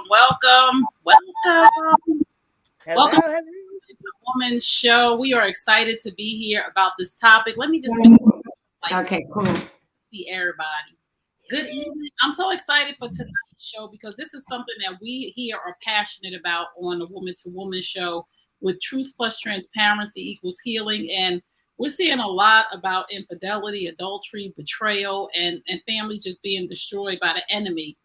welcome. Hello, Welcome hello. to Woman's Show. We are excited to be here about this topic. Let me just Okay, cool. see everybody. Good evening. I'm so excited for tonight's show because this is something that we here are passionate about on the Woman to Woman Show with truth plus transparency equals healing. And we're seeing a lot about infidelity, adultery, betrayal, and families just being destroyed by the enemy.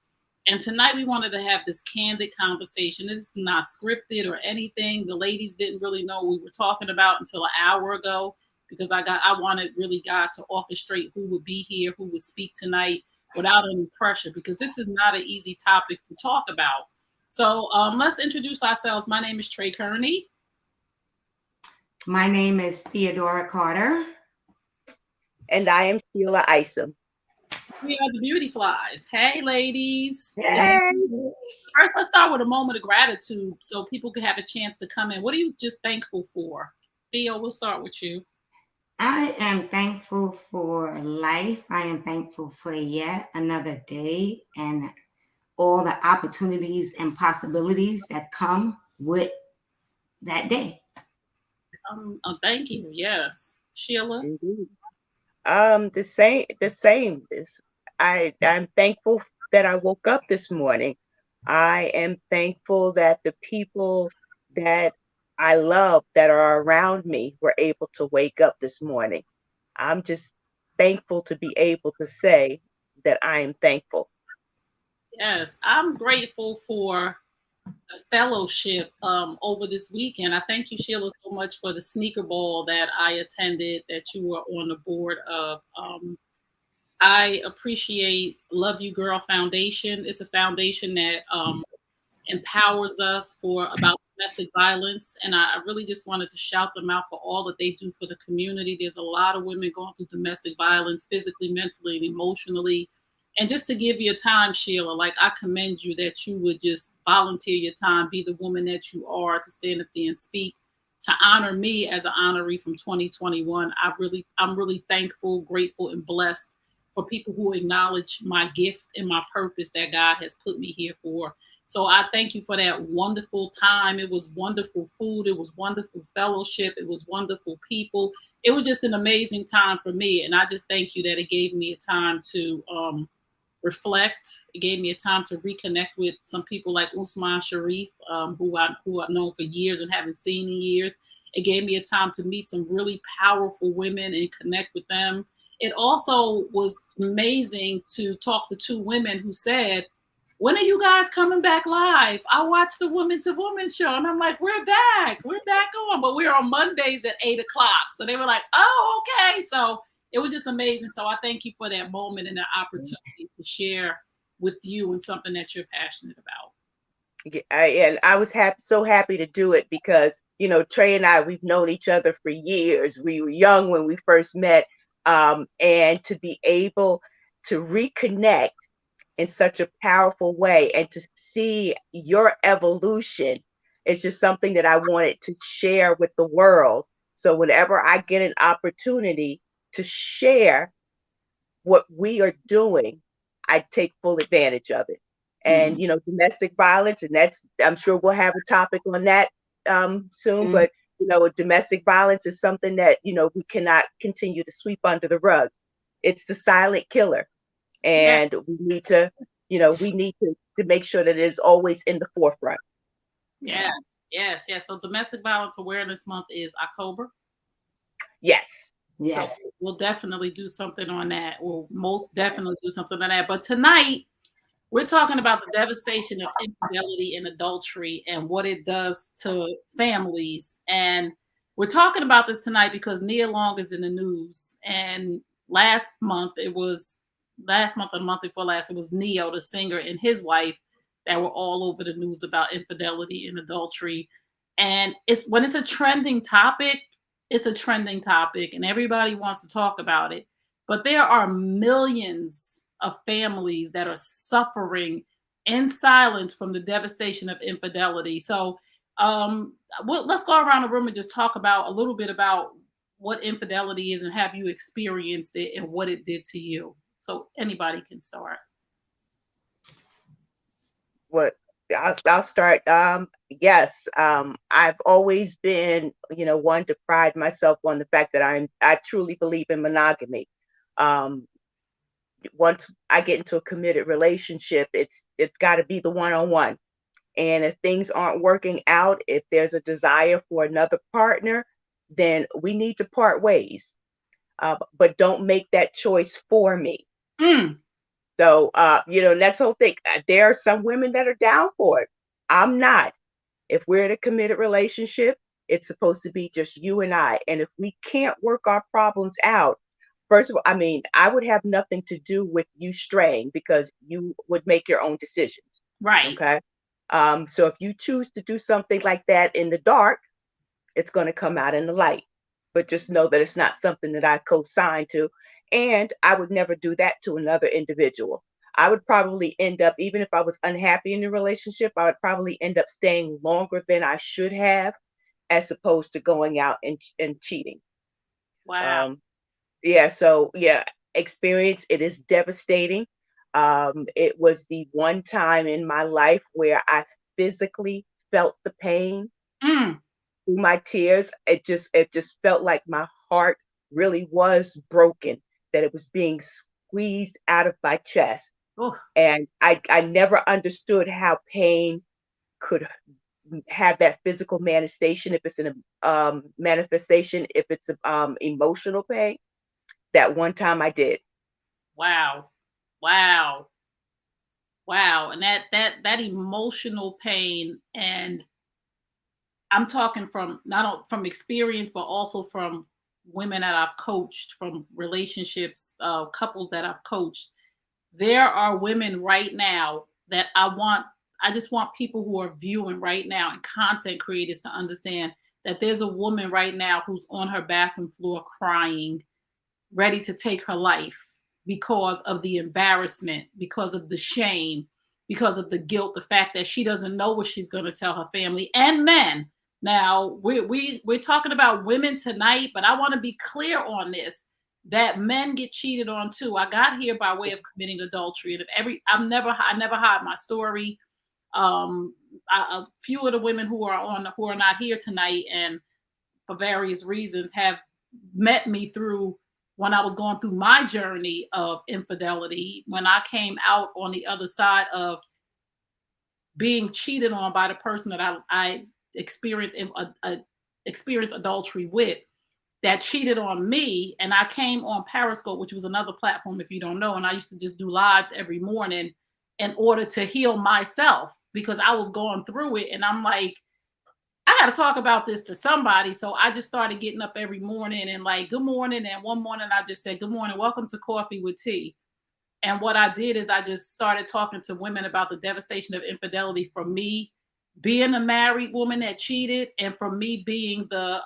And tonight we wanted to have this candid conversation. This is not scripted or anything. The ladies didn't really know what we were talking about until an hour ago because I wanted really God to orchestrate who would be here, who would speak tonight without any pressure, because this is not an easy topic to talk about. So let's introduce ourselves. My name is Trey Kearney. My name is Theodora Carter. And I am Sheila Isom. We are the Beauty Flies. Hey, ladies. Hey. First, let's start with a moment of gratitude so people can have a chance to come in. What are you just thankful for? Theo, we'll start with you. I am thankful for life. I am thankful for yet another day and all the opportunities and possibilities that come with that day. Thank you. Yes. Sheila? Indeed. The same. I'm thankful that I woke up this morning. I am thankful that the people that I love that are around me were able to wake up this morning. I'm just thankful to be able to say that I am thankful. Yes, I'm grateful for the fellowship over this weekend. I thank you, Sheila, so much for the sneaker ball that I attended, that you were on the board of. I appreciate Love You Girl Foundation. It's a foundation that empowers us about domestic violence. And I really just wanted to shout them out for all that they do for the community. There's a lot of women going through domestic violence, physically, mentally, and emotionally. And just to give your time, Sheila, like I commend you that you would just volunteer your time, be the woman that you are, to stand up there and speak, to honor me as an honoree from 2021. I'm really thankful, grateful, and blessed for people who acknowledge my gift and my purpose that God has put me here for. So I thank you for that wonderful time. It was wonderful food. It was wonderful fellowship. It was wonderful people. It was just an amazing time for me. And I just thank you that it gave me a time to reflect. It gave me a time to reconnect with some people like Usman Sharif, who I've known for years and haven't seen in years. It gave me a time to meet some really powerful women and connect with them. It also was amazing to talk to two women who said, when are you guys coming back live? I watched the Woman to Woman show and I'm like, we're back on, but we're on Mondays at 8 o'clock. So they were like, oh, okay. So it was just amazing. So I thank you for that moment and the opportunity to share with you and something that you're passionate about. And I was so happy to do it because, Trey and I, we've known each other for years. We were young when we first met. And to be able to reconnect in such a powerful way and to see your evolution is just something that I wanted to share with the world. So whenever I get an opportunity to share what we are doing, I take full advantage of it. And, domestic violence, and I'm sure we'll have a topic on that soon, but domestic violence is something that, we cannot continue to sweep under the rug. It's the silent killer. And we need to make sure that it is always in the forefront. Yes. So Domestic Violence Awareness Month is October. Yes. So we'll definitely do something on that. We'll most definitely do something on that. But tonight, we're talking about the devastation of infidelity and adultery and what it does to families. And we're talking about this tonight because Nia Long is in the news. And last month or the month before last, it was Neo, the singer, and his wife that were all over the news about infidelity and adultery. And when it's a trending topic, it's a trending topic and everybody wants to talk about it. But there are millions of families that are suffering in silence from the devastation of infidelity. So let's go around the room and just talk about a little bit about what infidelity is and have you experienced it and what it did to you. So anybody can start. What I'll start. Yes, I've always been, one to pride myself on the fact that I truly believe in monogamy. Um, Once I get into a committed relationship, it's got to be the one-on-one. And if things aren't working out, if there's a desire for another partner, then we need to part ways. But don't make that choice for me. Mm, So, and that's the whole thing. There are some women that are down for it. I'm not. If we're in a committed relationship, it's supposed to be just you and I. And if we can't work our problems out, first of all, I mean, I would have nothing to do with you straying because you would make your own decisions. right. Okay. So if you choose to do something like that in the dark, it's going to come out in the light. But just know that it's not something that I co-sign to. And I would never do that to another individual. I would probably end up, even if I was unhappy in the relationship, I would probably end up staying longer than I should have, as opposed to going out and cheating. Wow. Um, yeah, so yeah, experience, it is devastating. It was the one time in my life where I physically felt the pain Mm, through my tears. It just felt like my heart really was broken, that it was being squeezed out of my chest. oh, And I never understood how pain could have that physical manifestation, if it's an manifestation, if it's emotional pain. That one time I did. wow. Wow. Wow. And that emotional pain, and I'm talking from from experience, but also from women that I've coached, from relationships, couples that I've coached. There are women right now that I just want people who are viewing right now and content creators to understand that there's a woman right now who's on her bathroom floor crying, ready to take her life because of the embarrassment, because of the shame, because of the guilt, the fact that she doesn't know what she's going to tell her family and men. Now, we're talking about women tonight, but I want to be clear on this, that men get cheated on too. I got here by way of committing adultery, and I never hide my story. A few of the women who are not here tonight, and for various reasons, have met me through when I was going through my journey of infidelity, when I came out on the other side of being cheated on by the person that I experienced experienced adultery with, that cheated on me. And I came on Periscope, which was another platform, if you don't know, and I used to just do lives every morning in order to heal myself because I was going through it. And I'm like, I got to talk about this to somebody. So I just started getting up every morning and like, good morning. And one morning I just said, good morning, welcome to Coffee with Tea. And what I did is I just started talking to women about the devastation of infidelity, from me being a married woman that cheated, and from me being the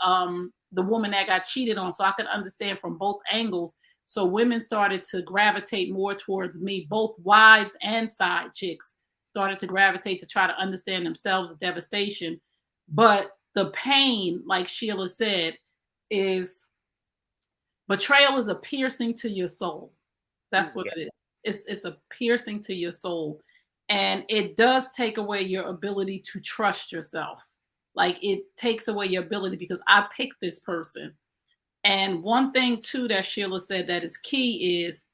woman that got cheated on, so I could understand from both angles. So women started to gravitate more towards me, both wives and side chicks started to gravitate to try to understand themselves, the devastation. But the pain, like Sheila said, is betrayal is a piercing to your soul. That's what Yeah. it is. It's a piercing to your soul. And it does take away your ability to trust yourself. Like, it takes away your ability, because I picked this person. And one thing too that Sheila said that is key is,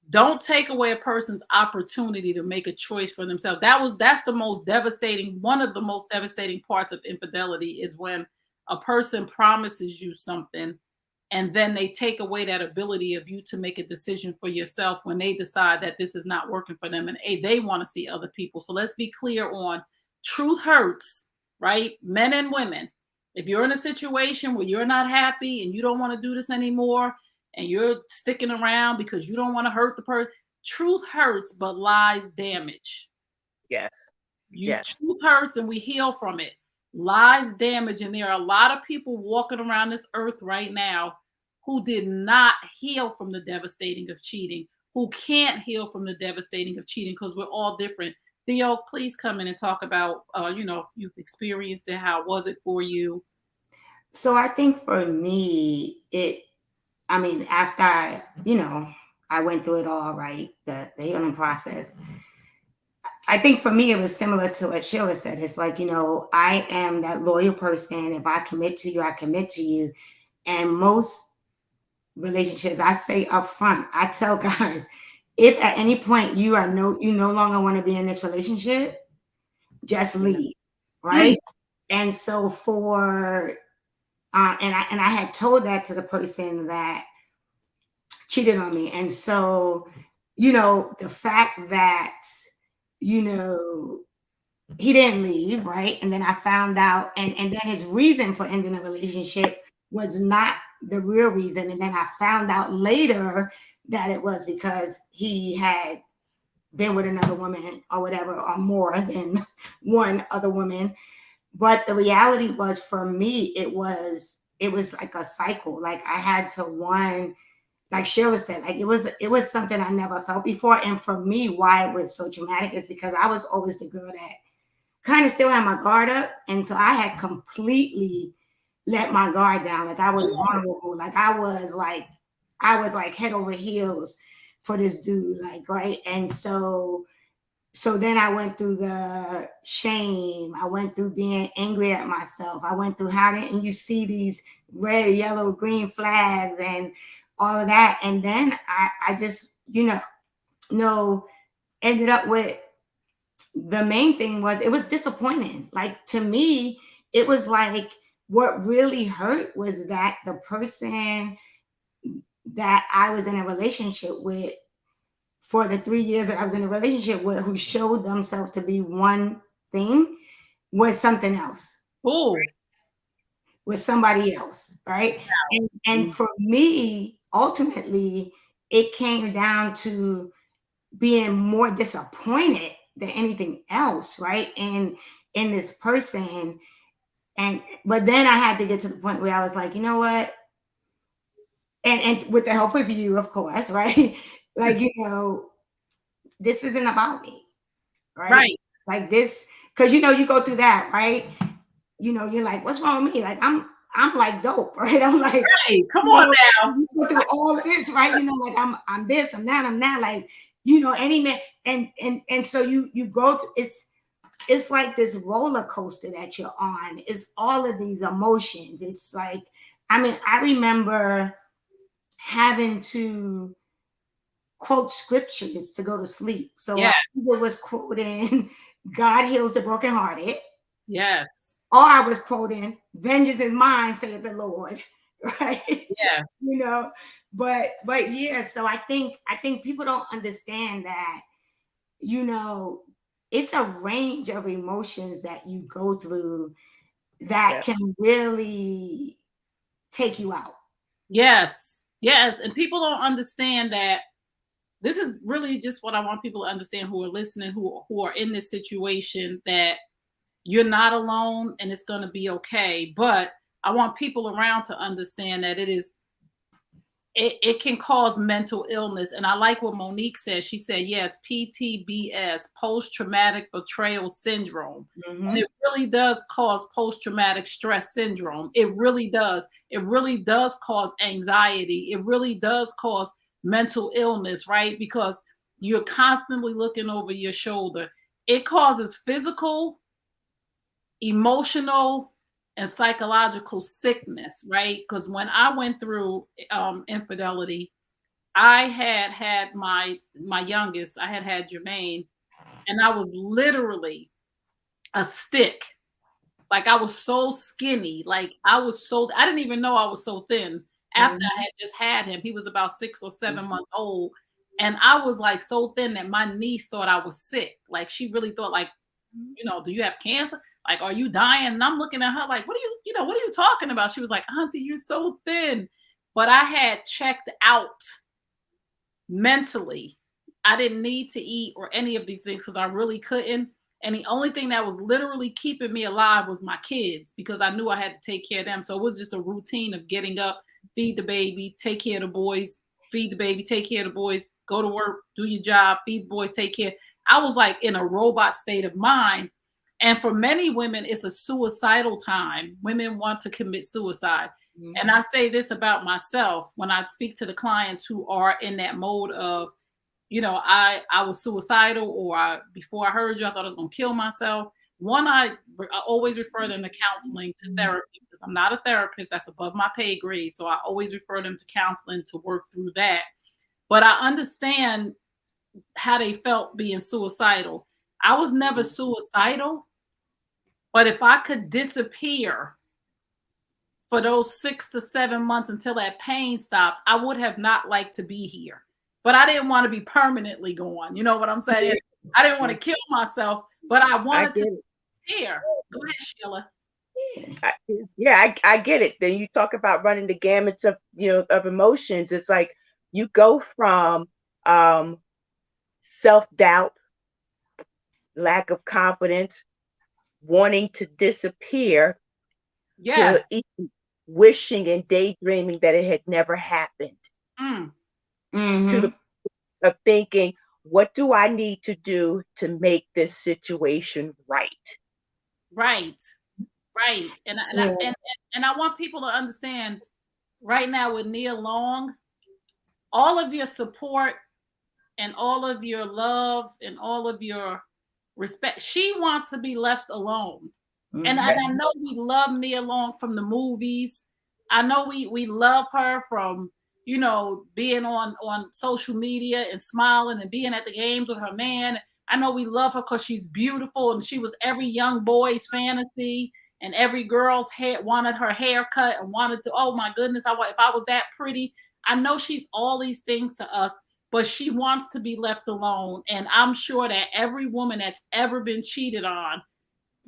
don't take away a person's opportunity to make a choice for themselves. That's the most devastating, one of the most devastating parts of infidelity, is when a person promises you something and then they take away that ability of you to make a decision for yourself when they decide that this is not working for them, and they want to see other people. So let's be clear on, truth hurts, right? Men and women. If you're in a situation where you're not happy and you don't want to do this anymore, and you're sticking around because you don't want to hurt the person, truth hurts, but lies damage. Yes. Yes. Truth hurts and we heal from it. Lies damage, and there are a lot of people walking around this earth right now who did not heal from the devastating of cheating, who can't heal from the devastating of cheating, because we're all different. Theo, please come in and talk about, you've experienced it. How was it for you? So I think for me, after I went through it all, right, the healing process, I think for me, it was similar to what Sheila said. It's like, you know, I am that loyal person. If I commit to you, I commit to you. And most relationships, I say up front, I tell guys, if at any point you no longer want to be in this relationship, just leave, right? And so and I had told that to the person that cheated on me. And so, you know, the fact that, you know, he didn't leave, right? And then I found out, and then his reason for ending the relationship was not the real reason. And then I found out later that it was because he had been with another woman or whatever, or more than one other woman. But the reality was, for me, it was like a cycle. Like I had to, one, like Sheila said, like it was something I never felt before. And for me, why it was so traumatic is because I was always the girl that kind of still had my guard up. And so I had completely let my guard down. Like I was vulnerable. Like I was like head over heels for this dude. Like, right. And so then I went through the shame. I went through being angry at myself. I went through and you see these red, yellow, green flags and all of that. And then I just, ended up with, the main thing was, it was disappointing. Like, to me, it was like, what really hurt was that the person that I was in a relationship with for the 3 years that I was in a relationship with, who showed themselves to be one thing, was something else. Oh, with somebody else, right? And for me, ultimately, it came down to being more disappointed than anything else, right? And in this person. But then I had to get to the point where I was like, you know what? And with the help of you, of course, right? Like, this isn't about me, right? Like this, because you go through that, right? You're like, what's wrong with me? Like, I'm like dope, right? I'm like, hey, come on now. You go through all of this, right? Like, I'm this, I'm that, like, any man, and so you go through, it's like this roller coaster that you're on. It's all of these emotions. It's like, I remember having to quote scriptures to go to sleep. So I was quoting, God heals the brokenhearted. Yes. Or I was quoting, vengeance is mine, saith the Lord. Right? Yes. But yeah, so I think people don't understand that, it's a range of emotions that you go through that can really take you out. Yes. Yes. And people don't understand that. This is really just what I want people to understand who are listening, who are in this situation, that you're not alone and it's going to be okay. But I want people around to understand that it can cause mental illness. And I like what Monique said. She said, yes, PTBS, post-traumatic betrayal syndrome. Mm-hmm. And it really does cause post-traumatic stress syndrome. It really does. It really does cause anxiety. It really does cause mental illness, right? Because you're constantly looking over your shoulder. It causes physical, emotional, and psychological sickness, right? Because when I went through infidelity, I had my youngest, I had Jermaine, and I was literally a stick. Like, I was so skinny. Like, I didn't even know I was so thin after I had just had him. He was about 6 or 7 months old. And I was like so thin that my niece thought I was sick. Like, she really thought, like, do you have cancer? Like, are you dying? And I'm looking at her like, what are you talking about? She was like, Auntie, you're so thin. But I had checked out mentally. I didn't need to eat or any of these things because I really couldn't. And the only thing that was literally keeping me alive was my kids, because I knew I had to take care of them. So it was just a routine of getting up, feed the baby, take care of the boys, feed the baby, take care of the boys, go to work, do your job, feed the boys, take care. I was like in a robot state of mind. And for many women, it's a suicidal time. Women want to commit suicide. Mm-hmm. And I say this about myself when I speak to the clients who are in that mode of I was suicidal, or before I heard you, I thought I was going to kill myself. One, I always refer them to counseling, to therapy, because I'm not a therapist. That's above my pay grade. So I always refer them to counseling to work through that. But I understand how they felt being suicidal. I was never suicidal, but if I could disappear for those 6 to 7 months until that pain stopped, I would have not liked to be here. But I didn't want to be permanently gone. You know what I'm saying? I didn't want to kill myself, but I wanted to be here. Go ahead, Sheila. I get it. Then you talk about running the gamuts of of emotions. It's like you go from self-doubt, lack of confidence, wanting to disappear, Yes. to wishing and daydreaming that it had never happened, to the of thinking, what do I need to do to make this situation right? Right. And I want people to understand right now with Nia Long, all of your support and all of your love and all of your respect. She wants to be left alone. And I know we love Nia Long from the movies. I know we love her from, being on social media and smiling and being at the games with her man. I know we love her because she's beautiful and she was every young boy's fantasy, and every girl's hair wanted her haircut and wanted to, oh my goodness, if I was that pretty. I know she's all these things to us, but she wants to be left alone. And I'm sure that every woman that's ever been cheated on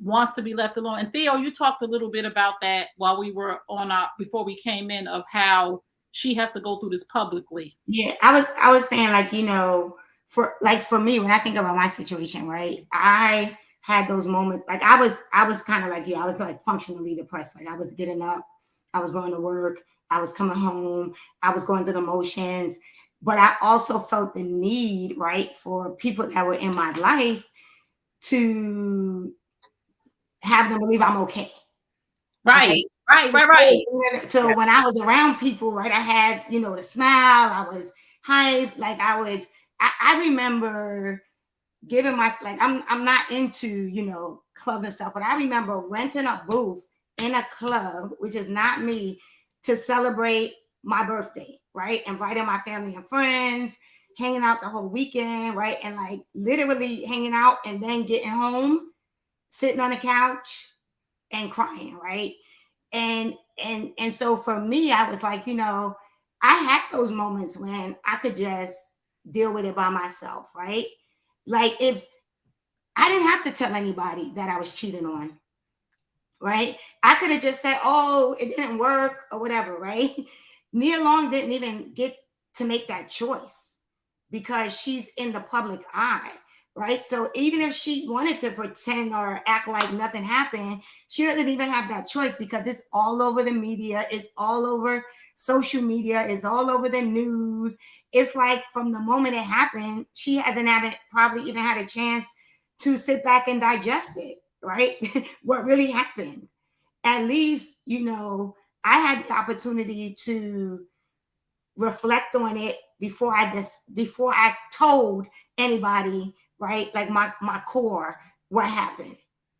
wants to be left alone. And Theo, you talked a little bit about that while we were before we came in, of how she has to go through this publicly. Yeah, I was saying, like, for me, when I think about my situation, right, I had those moments. Like I was kind of like you. I was like functionally depressed. Like I was getting up, I was going to work, I was coming home, I was going through the motions. But I also felt the need, right, for people that were in my life to have them believe I'm okay. Right. Okay. Right. So when I was around people, right, I had, the smile, I was hyped, like I remember giving I'm not into, clubs and stuff, but I remember renting a booth in a club, which is not me, to celebrate my birthday, right? Inviting my family and friends, hanging out the whole weekend, right? And like literally hanging out and then getting home, sitting on the couch and crying, right? And so for me, I was like, I had those moments when I could just deal with it by myself, right? Like if I didn't have to tell anybody that I was cheating on, right? I could have just said, oh, it didn't work or whatever, right? Nia Long didn't even get to make that choice because she's in the public eye, right? So even if she wanted to pretend or act like nothing happened, she doesn't even have that choice because it's all over the media. It's all over social media. It's all over the news. It's like from the moment it happened, she hasn't probably even had a chance to sit back and digest it, right? What really happened. At least, I had the opportunity to reflect on it before I told anybody, right? Like my core, what happened,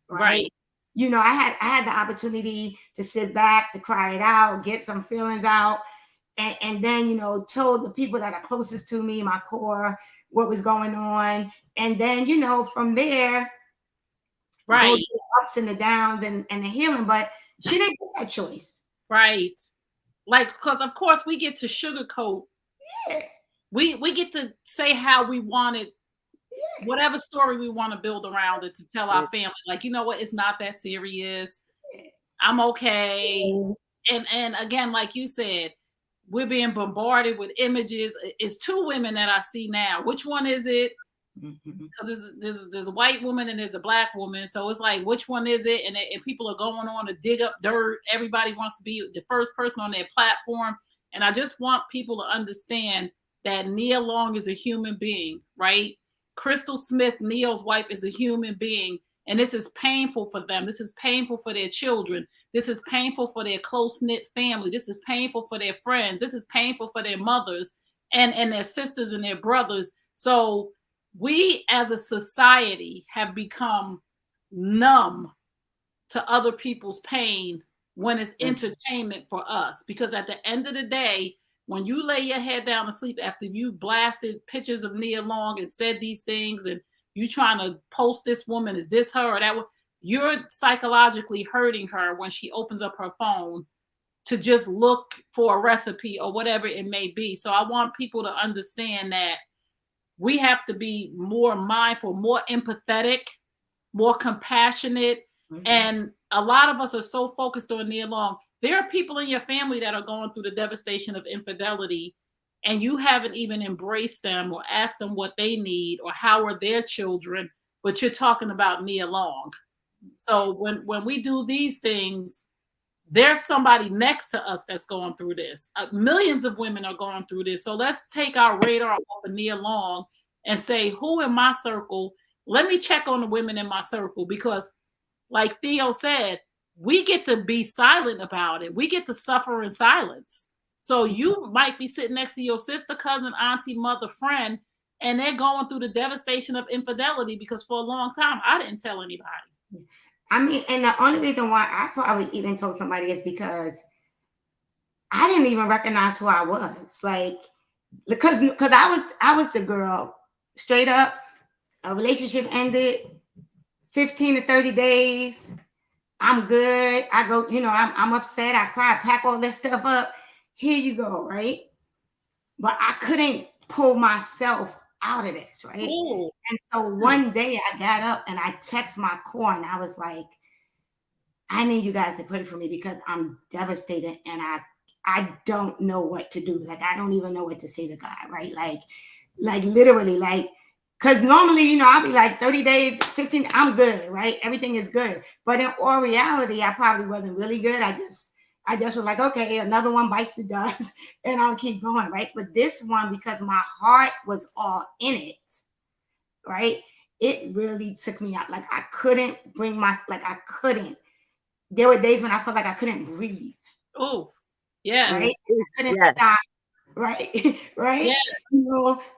right? I had the opportunity to sit back, to cry it out, get some feelings out, and then told the people that are closest to me, my core, what was going on, and then from there, right, go through the ups and the downs and the healing. But she didn't get that choice, right? Like, because of course we get to sugarcoat. Yeah. We get to say how we want it, whatever story we want to build around it to tell our family, like, you know what, it's not that serious. I'm okay. And again, like you said, we're being bombarded with images. It's two women that I see now. Which one is it? Because there's a white woman and there's a black woman. So it's like, which one is it? And people are going on to dig up dirt. Everybody wants to be the first person on their platform. And I just want people to understand that Nia Long is a human being, right? Crystal Smith, Neil's wife, is a human being. And this is painful for them. This is painful for their children. This is painful for their close-knit family. This is painful for their friends. This is painful for their mothers and their sisters and their brothers. So we as a society have become numb to other people's pain when it's entertainment for us. Because at the end of the day, when you lay your head down to sleep after you blasted pictures of Nia Long and said these things, and you trying to post this woman, is this her or that one? You're psychologically hurting her when she opens up her phone to just look for a recipe or whatever it may be. So I want people to understand that we have to be more mindful, more empathetic, more compassionate. And a lot of us are so focused on Nia Long. There are people in your family that are going through the devastation of infidelity, and you haven't even embraced them or asked them what they need or how are their children, but you're talking about Nia Long. So when we do these things, there's somebody next to us that's going through this. Millions of women are going through this. So let's take our radar off of Nia Long and say, who in my circle? Let me check on the women in my circle, because like Theo said, we get to be silent about it. We get to suffer in silence. So you might be sitting next to your sister, cousin, auntie, mother, friend, and they're going through the devastation of infidelity because for a long time, I didn't tell anybody. I mean, and the only reason why I probably even told somebody is because I didn't even recognize who I was. Like, because I was the girl, straight up. A relationship ended, 15 to 30 days. I'm good. I go, I'm upset. I cry, pack all this stuff up. Here you go, right? But I couldn't pull myself out of this, right? Ooh. And so one day I got up and I texted my core and I was like, I need you guys to pray for me because I'm devastated and I don't know what to do. Like, I don't even know what to say to God, right? Like literally, like, because normally, I'll be like 30 days, 15, I'm good, right? Everything is good. But in all reality, I probably wasn't really good. I just was like, okay, another one bites the dust and I'll keep going, right? But this one, because my heart was all in it, right? It really took me out. Like, I couldn't I couldn't. There were days when I felt like I couldn't breathe. Oh, yes. Right? I couldn't stop. Right? Right? Yes.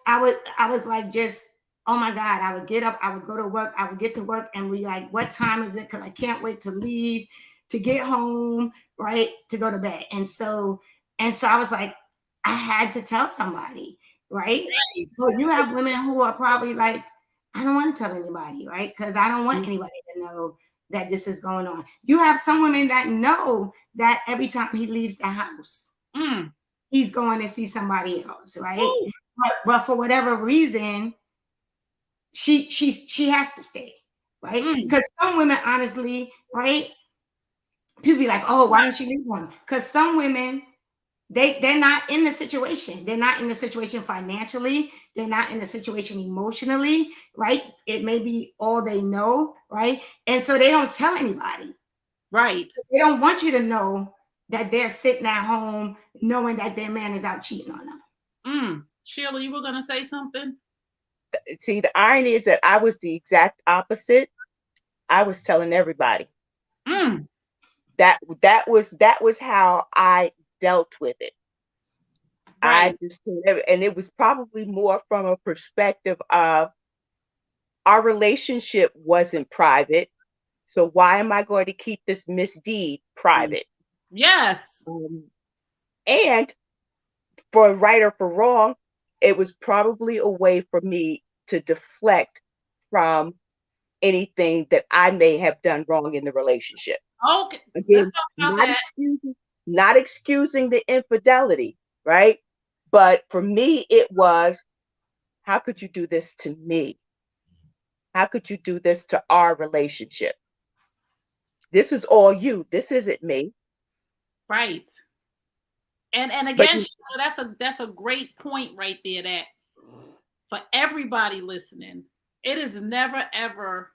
I was like, just, oh my God, I would get up, I would go to work, I would get to work and be like, what time is it? Because I can't wait to leave, to get home, right? To go to bed. And so I was like, I had to tell somebody, right? So you have women who are probably like, I don't want to tell anybody, right? Because I don't want anybody to know that this is going on. You have some women that know that every time he leaves the house, he's going to see somebody else, right? But for whatever reason, she has to stay, right? Because some women, honestly, right? People be like, oh, why didn't she leave one? Because some women, they're not in the situation. They're not in the situation financially. They're not in the situation emotionally, right? It may be all they know, right? And so they don't tell anybody. Right. They don't want you to know that they're sitting at home knowing that their man is out cheating on them. Sheila, you were going to say something? See, the irony is that I was the exact opposite. I was telling everybody. That was how I dealt with it. Right. And it was probably more from a perspective of our relationship wasn't private. So why am I going to keep this misdeed private? Yes. And for right or for wrong, it was probably a way for me to deflect from anything that I may have done wrong in the relationship. Okay. Again, not excusing the infidelity, right? But for me, it was, how could you do this to me? How could you do this to our relationship? This is all you. This isn't me. Right. And again, that's a great point right there, that for everybody listening, it is never ever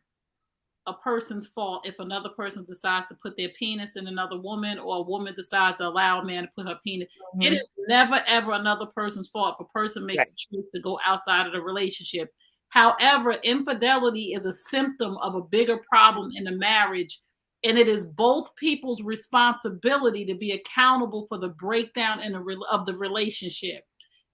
a person's fault if another person decides to put their penis in another woman, or a woman decides to allow a man to put her penis. It is never ever another person's fault if a person makes a choice to go outside of the relationship. However, infidelity is a symptom of a bigger problem in the marriage, and it is both people's responsibility to be accountable for the breakdown of the relationship.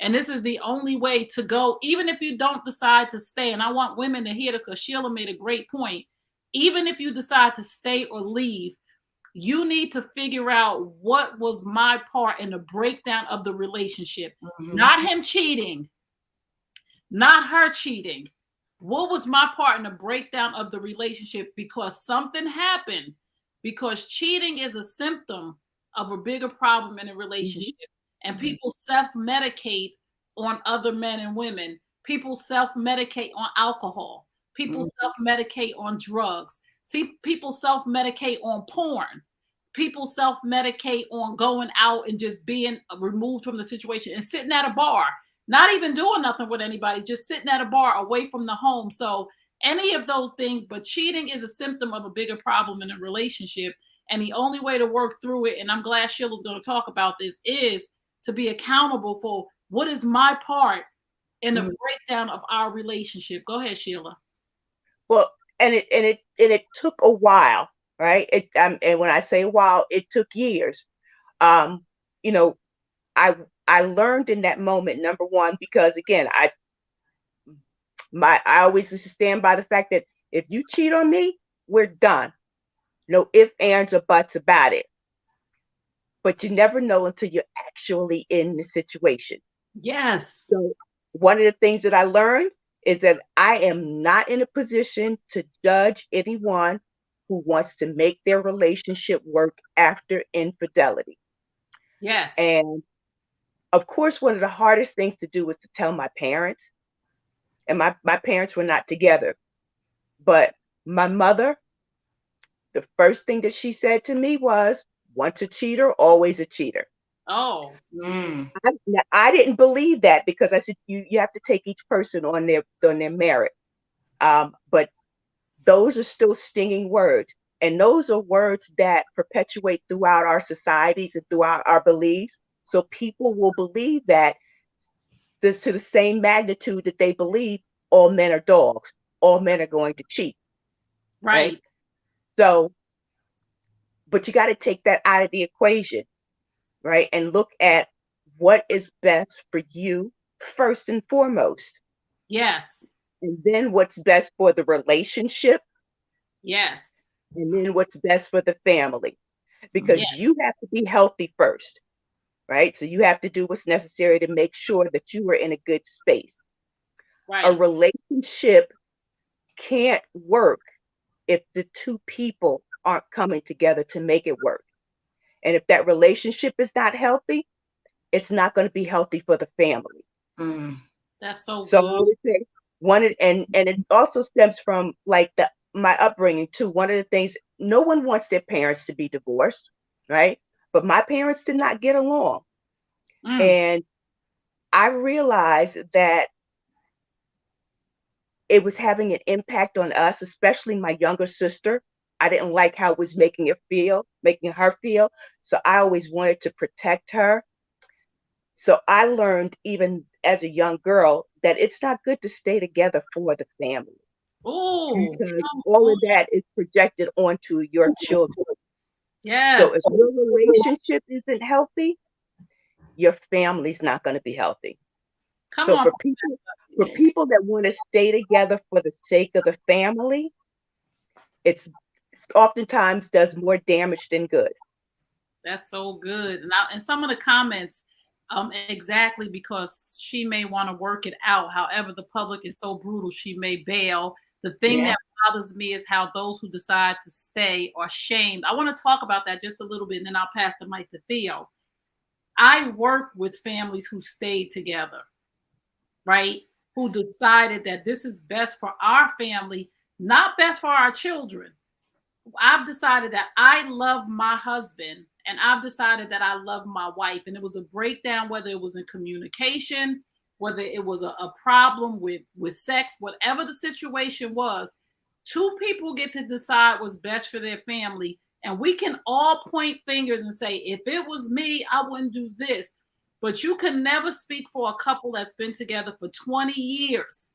And this is the only way to go, even if you don't decide to stay. And I want women to hear this because Sheila made a great point. Even if you decide to stay or leave, you need to figure out what was my part in the breakdown of the relationship. Not him cheating, not her cheating. What was my part in the breakdown of the relationship? Because something happened. Because cheating is a symptom of a bigger problem in a relationship. And people self-medicate on other men and women. People self-medicate on alcohol. People self-medicate on drugs. See, people self-medicate on porn. People self-medicate on going out and just being removed from the situation and sitting at a bar, not even doing nothing with anybody, just sitting at a bar away from the home. So any of those things, but cheating is a symptom of a bigger problem in a relationship. And the only way to work through it, and I'm glad Sheila's going to talk about this, is to be accountable for what is my part in the breakdown of our relationship. Go ahead, Sheila. Well, and it took a while, right? And when I say a while, it took years. You know, I learned in that moment, number one, because again, I always used to stand by the fact that if you cheat on me, we're done. No ifs, ands, or buts about it. But you never know until you're actually in the situation. Yes. So one of the things that I learned is that I am not in a position to judge anyone who wants to make their relationship work after infidelity. Yes. And of course, one of the hardest things to do was to tell my parents. And my parents were not together. But my mother, the first thing that she said to me was, once a cheater, always a cheater. Oh. I didn't believe that because I said you have to take each person on their merit. But those are still stinging words. And those are words that perpetuate throughout our societies and throughout our beliefs. So people will believe that this to the same magnitude that they believe all men are dogs, all men are going to cheat. Right. So, but you got to take that out of the equation, right? And look at what is best for you first and foremost. Yes. And then what's best for the relationship. Yes. And then what's best for the family. Because you have to be healthy first, right? So you have to do what's necessary to make sure that you are in a good space. Right. A relationship can't work if the two people aren't coming together to make it work. And if that relationship is not healthy, it's not going to be healthy for the family. That's so I good. would say and it also stems from like my upbringing too. One of the things, no one wants their parents to be divorced, right? But my parents did not get along. And I realized that it was having an impact on us, especially my younger sister. I didn't like how it was making her feel. So I always wanted to protect her. So I learned even as a young girl that it's not good to stay together for the family. Because all of that is projected onto your children. Yes. So if your relationship isn't healthy, your family's not going to be healthy. For people that want to stay together for the sake of the family, it's oftentimes does more damage than good. That's so good. Now, and some of the comments, exactly because she may want to work it out. However, the public is so brutal, she may bail. The thing that bothers me is how those who decide to stay are shamed. I want to talk about that just a little bit, and then I'll pass the mic to Theo. I work with families who stayed together, right? Who decided that this is best for our family, not best for our children. I've decided that I love my husband and I've decided that I love my wife. And it was a breakdown, whether it was in communication, whether it was a problem with sex, whatever the situation was, two people get to decide what's best for their family. And we can all point fingers and say, if it was me, I wouldn't do this. But you can never speak for a couple that's been together for 20 years,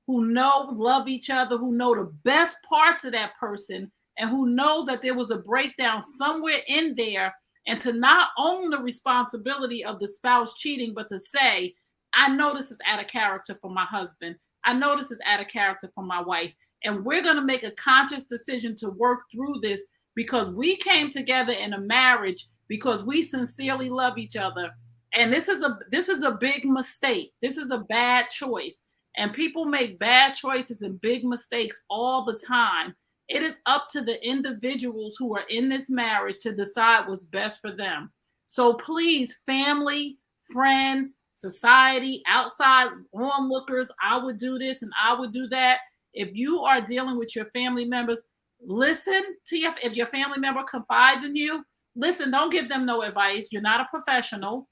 who love each other, who know the best parts of that person, and who knows that there was a breakdown somewhere in there, and to not own the responsibility of the spouse cheating, but to say, I know this is out of character for my husband. I know this is out of character for my wife. And we're going to make a conscious decision to work through this because we came together in a marriage because we sincerely love each other. And this is a big mistake. This is a bad choice. And people make bad choices and big mistakes all the time. It is up to the individuals who are in this marriage to decide what's best for them. So please, family, friends, society, outside onlookers, I would do this and I would do that. If you are dealing with your family members, listen to if your family member confides in you, listen, don't give them no advice. You're not a professional.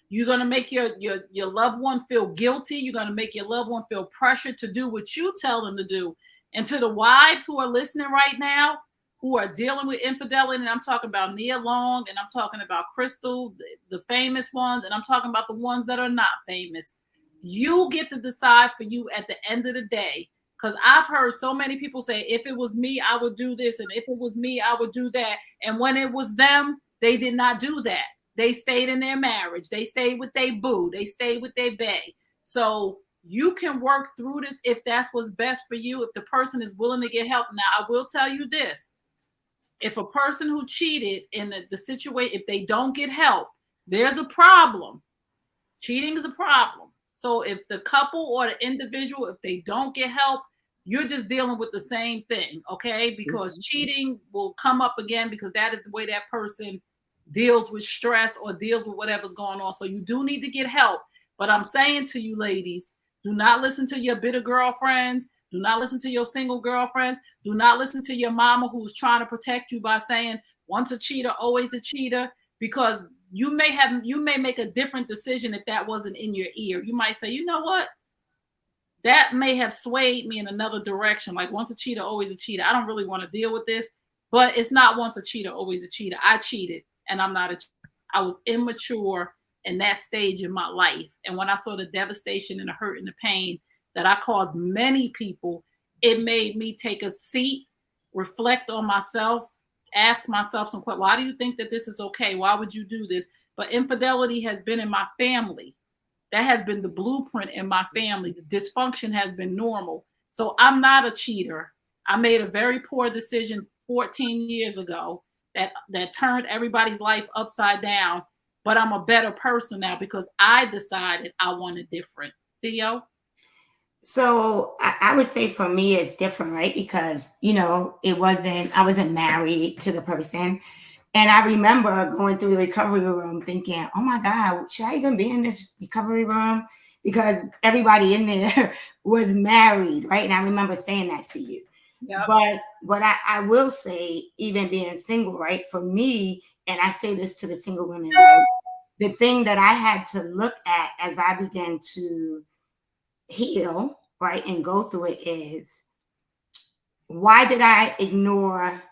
You're going to make your loved one feel guilty. You're going to make your loved one feel pressured to do what you tell them to do. And to the wives who are listening right now, who are dealing with infidelity, and I'm talking about Nia Long, and I'm talking about Crystal, the famous ones, and I'm talking about the ones that are not famous. You get to decide for you at the end of the day. Because I've heard so many people say, if it was me, I would do this. And if it was me, I would do that. And when it was them, they did not do that. They stayed in their marriage. They stayed with their boo. They stayed with their bae. So you can work through this if that's what's best for you. If the person is willing to get help. Now, I will tell you this. If a person who cheated in the situation, if they don't get help, there's a problem. Cheating is a problem. So if the couple or the individual, if they don't get help, you're just dealing with the same thing, okay? Because cheating will come up again because that is the way that person deals with stress or deals with whatever's going on. So you do need to get help. But I'm saying to you ladies, do not listen to your bitter girlfriends. Do not listen to your single girlfriends. Do not listen to your mama who's trying to protect you by saying, once a cheater, always a cheater, because you may make a different decision if that wasn't in your ear. You might say, you know what? That may have swayed me in another direction. Like once a cheater, always a cheater. I don't really want to deal with this, but it's not once a cheater, always a cheater. I cheated and I'm not a cheater. I was immature in that stage in my life. And when I saw the devastation and the hurt and the pain that I caused many people, it made me take a seat, reflect on myself, ask myself some questions. Why do you think that this is okay? Why would you do this? But infidelity has been in my family. That has been the blueprint in my family. The dysfunction has been normal. So I'm not a cheater. I made a very poor decision 14 years ago that turned everybody's life upside down. But I'm a better person now because I decided I wanted different. Theo? So I would say for me, it's different, right? Because, I wasn't married to the person. And I remember going through the recovery room thinking, oh my God, should I even be in this recovery room? Because everybody in there was married, right? And I remember saying that to you. Yep. But what I will say, even being single, right? For me, and I say this to the single women, right? The thing that I had to look at as I began to heal, right, and go through it is, why did I ignore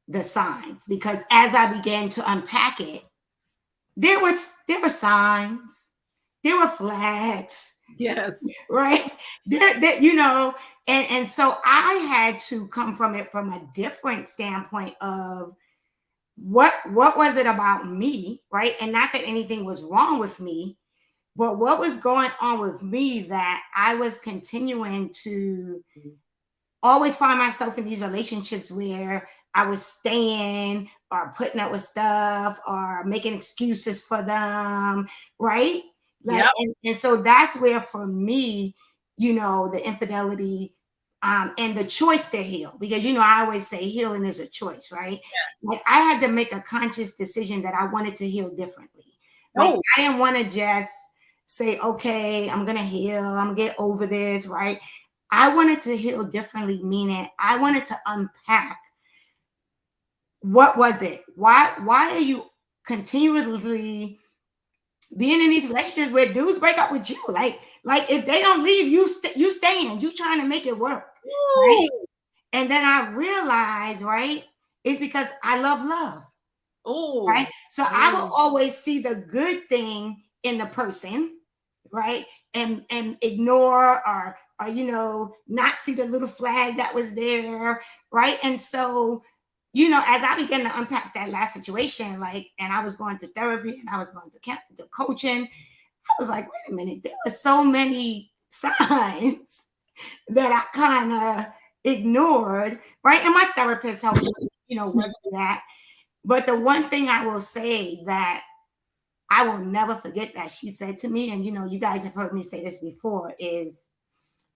the signs? Because as I began to unpack it, there were signs, there were flags. Yes. Right. And so I had to come from it from a different standpoint of what was it about me, right? And not that anything was wrong with me, but what was going on with me that I was continuing to always find myself in these relationships where I was staying or putting up with stuff or making excuses for them, right? Like, yep. And so that's where for me, the infidelity and the choice to heal, because, I always say healing is a choice, right? Yes. Like I had to make a conscious decision that I wanted to heal differently. Like I didn't want to just say, okay, I'm going to heal, I'm going to get over this, right? I wanted to heal differently, meaning I wanted to unpack what was it? Why are you continually being in these relationships where dudes break up with you? Like if they don't leave, you staying, you trying to make it work, right? And then I realized, right, it's because I love. Oh, right. So I will always see the good thing in the person, right, and ignore or not see the little flag that was there, right? And so, as I began to unpack that last situation, and I was going to therapy and I was going to the coaching, I was like, wait a minute, there were so many signs that I kind of ignored, right? And my therapist helped me, work through that. But the one thing I will say that I will never forget that she said to me, and you guys have heard me say this before, is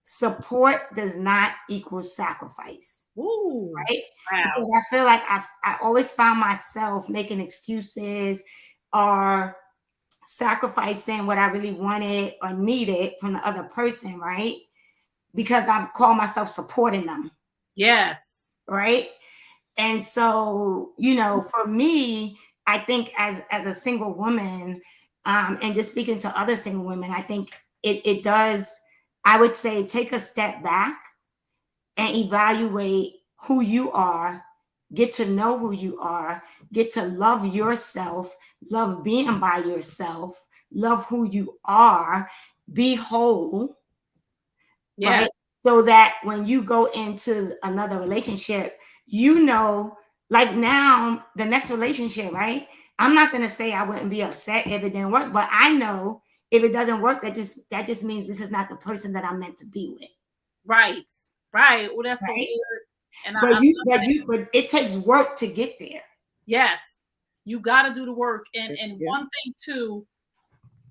support does not equal sacrifice. Ooh, right? wow. Because I feel like I always found myself making excuses or sacrificing what I really wanted or needed from the other person, right? Because I call myself supporting them. Yes. Right. And so, for me, I think as a single woman, and just speaking to other single women, I think it does, I would say, take a step back and evaluate who you are, get to know who you are, get to love yourself, love being by yourself, love who you are, be whole, Yes. right? So that when you go into another relationship, like now, the next relationship, right? I'm not going to say I wouldn't be upset if it didn't work, but I know if it doesn't work, that just means this is not the person that I'm meant to be with. Right. Right. Well, that's so Right? weird. And But it takes work to get there. yes, you got to do the work. And Yeah. one thing too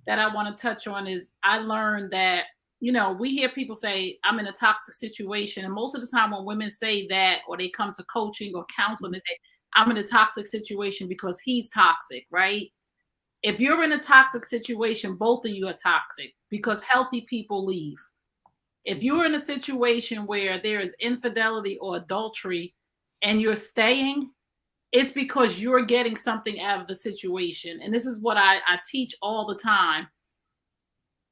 that I want to touch on is I learned that, we hear people say, I'm in a toxic situation. And most of the time when women say that, or they come to coaching or counseling, they say, I'm in a toxic situation because he's toxic, right? If you're in a toxic situation, both of you are toxic because healthy people leave. If you're in a situation where there is infidelity or adultery and you're staying, it's because you're getting something out of the situation. And this is what I teach all the time.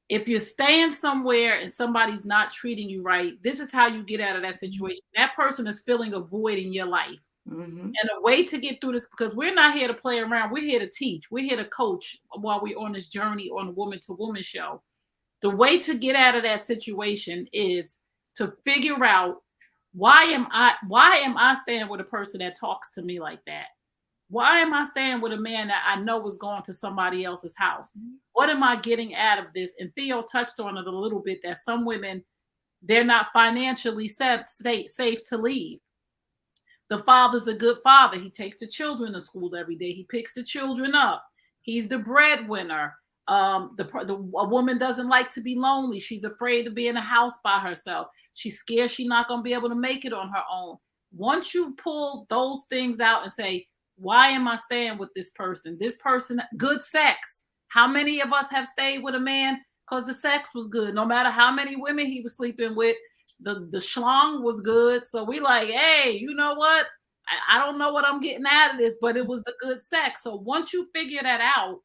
If you're staying somewhere and somebody's not treating you right, this is how you get out of that situation. That person is filling a void in your life. Mm-hmm. And a way to get through this, because we're not here to play around, we're here to teach, we're here to coach while we're on this journey on the Woman to Woman show. The way to get out of that situation is to figure out, why am I staying with a person that talks to me like that? Why am I staying with a man that I know is going to somebody else's house? What am I getting out of this? And Theo touched on it a little bit, that some women, they're not financially safe to leave. The father's a good father. He takes the children to school every day. He picks the children up. He's the breadwinner. A woman doesn't like to be lonely. She's afraid to be in a house by herself. She's scared she's not going to be able to make it on her own. Once you pull those things out and say, why am I staying with this person? This person, good sex. How many of us have stayed with a man because the sex was good? No matter how many women he was sleeping with, the schlong was good. So we like, hey, you know what? I don't know what I'm getting out of this, but it was the good sex. So once you figure that out,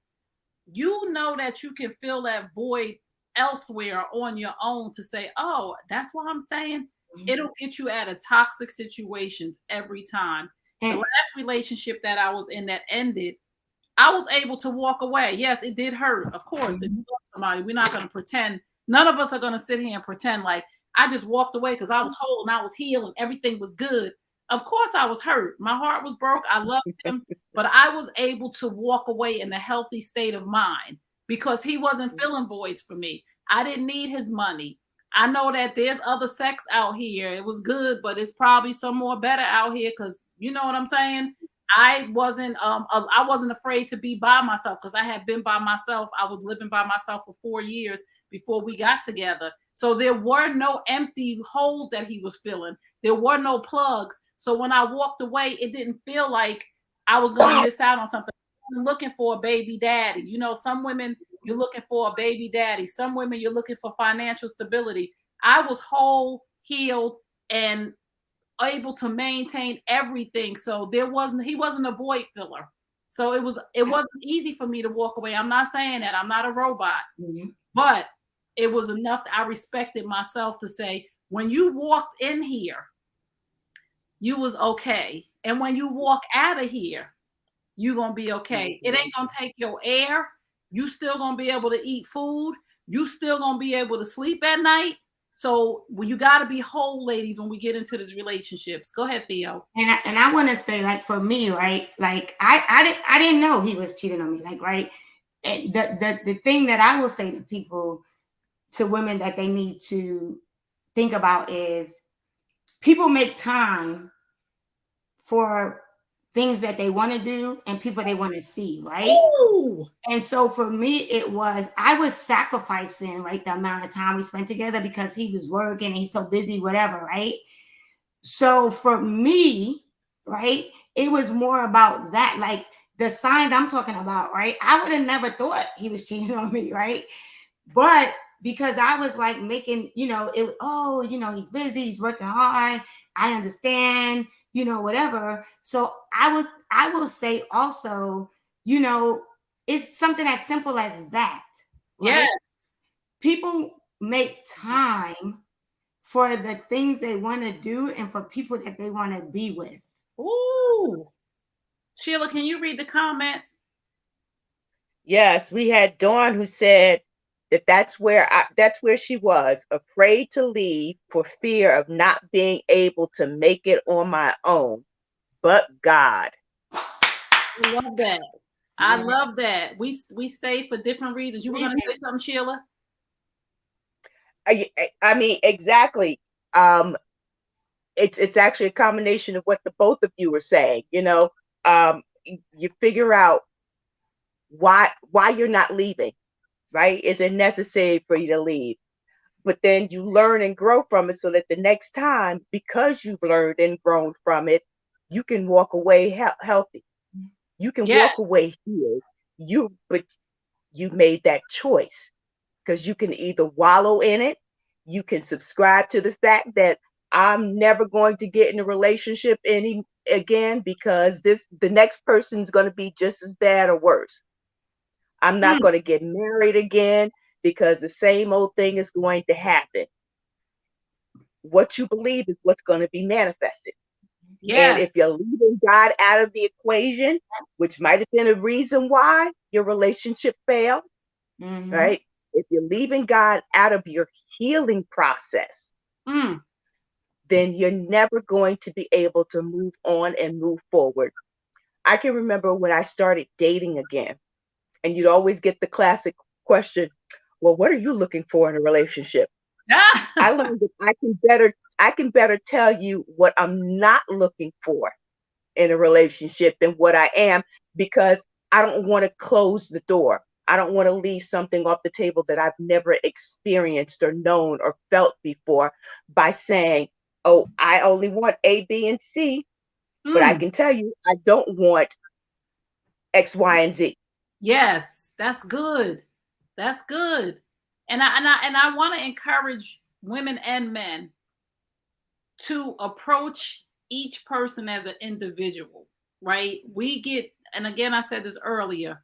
you know that you can fill that void elsewhere on your own to say, oh, that's why I'm staying. Mm-hmm. It'll get you out of toxic situations every time. The last relationship that I was in that ended, I was able to walk away. Yes, it did hurt. Of course, if you love somebody, we're not going to pretend. None of us are going to sit here and pretend like I just walked away because I was whole and I was healed and everything was good. Of course, I was hurt. My heart was broke. I loved him, but I was able to walk away in a healthy state of mind because he wasn't filling voids for me. I didn't need his money. I know that there's other sex out here. It was good, but it's probably some more better out here because you know what I'm saying? I wasn't afraid to be by myself because I had been by myself. I was living by myself for 4 years before we got together. So there were no empty holes that he was filling. There were no plugs. So when I walked away, it didn't feel like I was going to miss out on something. I wasn't looking for a baby daddy. You know, some women, you're looking for a baby daddy. Some women, you're looking for financial stability. I was whole, healed, and able to maintain everything. So he wasn't a void filler. So it wasn't easy for me to walk away. I'm not saying that. I'm not a robot. Mm-hmm. But it was enough that I respected myself to say, when you walked in here, you was okay. And when you walk out of here, you're going to be okay. It ain't going to take your air. You still going to be able to eat food. You still going to be able to sleep at night. So you got to be whole, ladies, when we get into these relationships. Go ahead, Theo. And I want to say, like, for me, right? Like, I didn't know he was cheating on me. Like, right? And the thing that I will say to people, to women, that they need to think about is people make time for things that they want to do and people they want to see, right? Ooh. And so for me, I was sacrificing, right, the amount of time we spent together because he was working and he's so busy, whatever, right? So for me, right, it was more about that, like the signs I'm talking about, right? I would have never thought he was cheating on me, right? But because I was like making, he's busy, he's working hard, I understand, whatever. So I will say also, it's something as simple as that, right? Yes. People make time for the things they want to do and for people that they want to be with. Ooh. Sheila, can you read the comment? Yes, we had Dawn who said that that's where she was, afraid to leave for fear of not being able to make it on my own. But God. I love that. I love that. We stay for different reasons. You were going to say something, Sheila? I mean, exactly. It's actually a combination of what the both of you were saying. You figure out why you're not leaving, right? Is it necessary for you to leave? But then you learn and grow from it so that the next time, because you've learned and grown from it, you can walk away healthy. You can walk away healed. But you made that choice, because you can either wallow in it, you can subscribe to the fact that I'm never going to get in a relationship again because the next person's going to be just as bad or worse. I'm not going to get married again because the same old thing is going to happen. What you believe is what's going to be manifested. Yes. And if you're leaving God out of the equation, which might have been a reason why your relationship failed, right? If you're leaving God out of your healing process, then you're never going to be able to move on and move forward. I can remember when I started dating again, and you'd always get the classic question, well, what are you looking for in a relationship? I learned that I can better tell you what I'm not looking for in a relationship than what I am, because I don't want to close the door. I don't want to leave something off the table that I've never experienced or known or felt before by saying, oh, I only want A, B, and C, but I can tell you I don't want X, Y, and Z. Yes, that's good. That's good. And I want to encourage women and men to approach each person as an individual, right? And again, I said this earlier,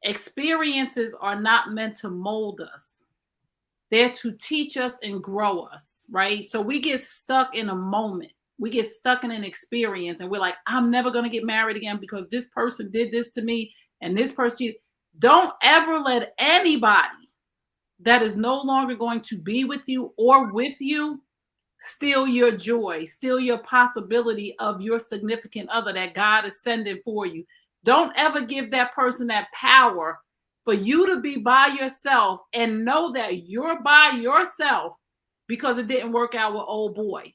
experiences are not meant to mold us. They're to teach us and grow us, right? So we get stuck in a moment. We get stuck in an experience and we're like, I'm never going to get married again because this person did this to me and this person. Don't ever let anybody that is no longer going to be with you or with you steal your joy, steal your possibility of your significant other that God is sending for you. Don't ever give that person that power for you to be by yourself and know that you're by yourself because it didn't work out with old boy,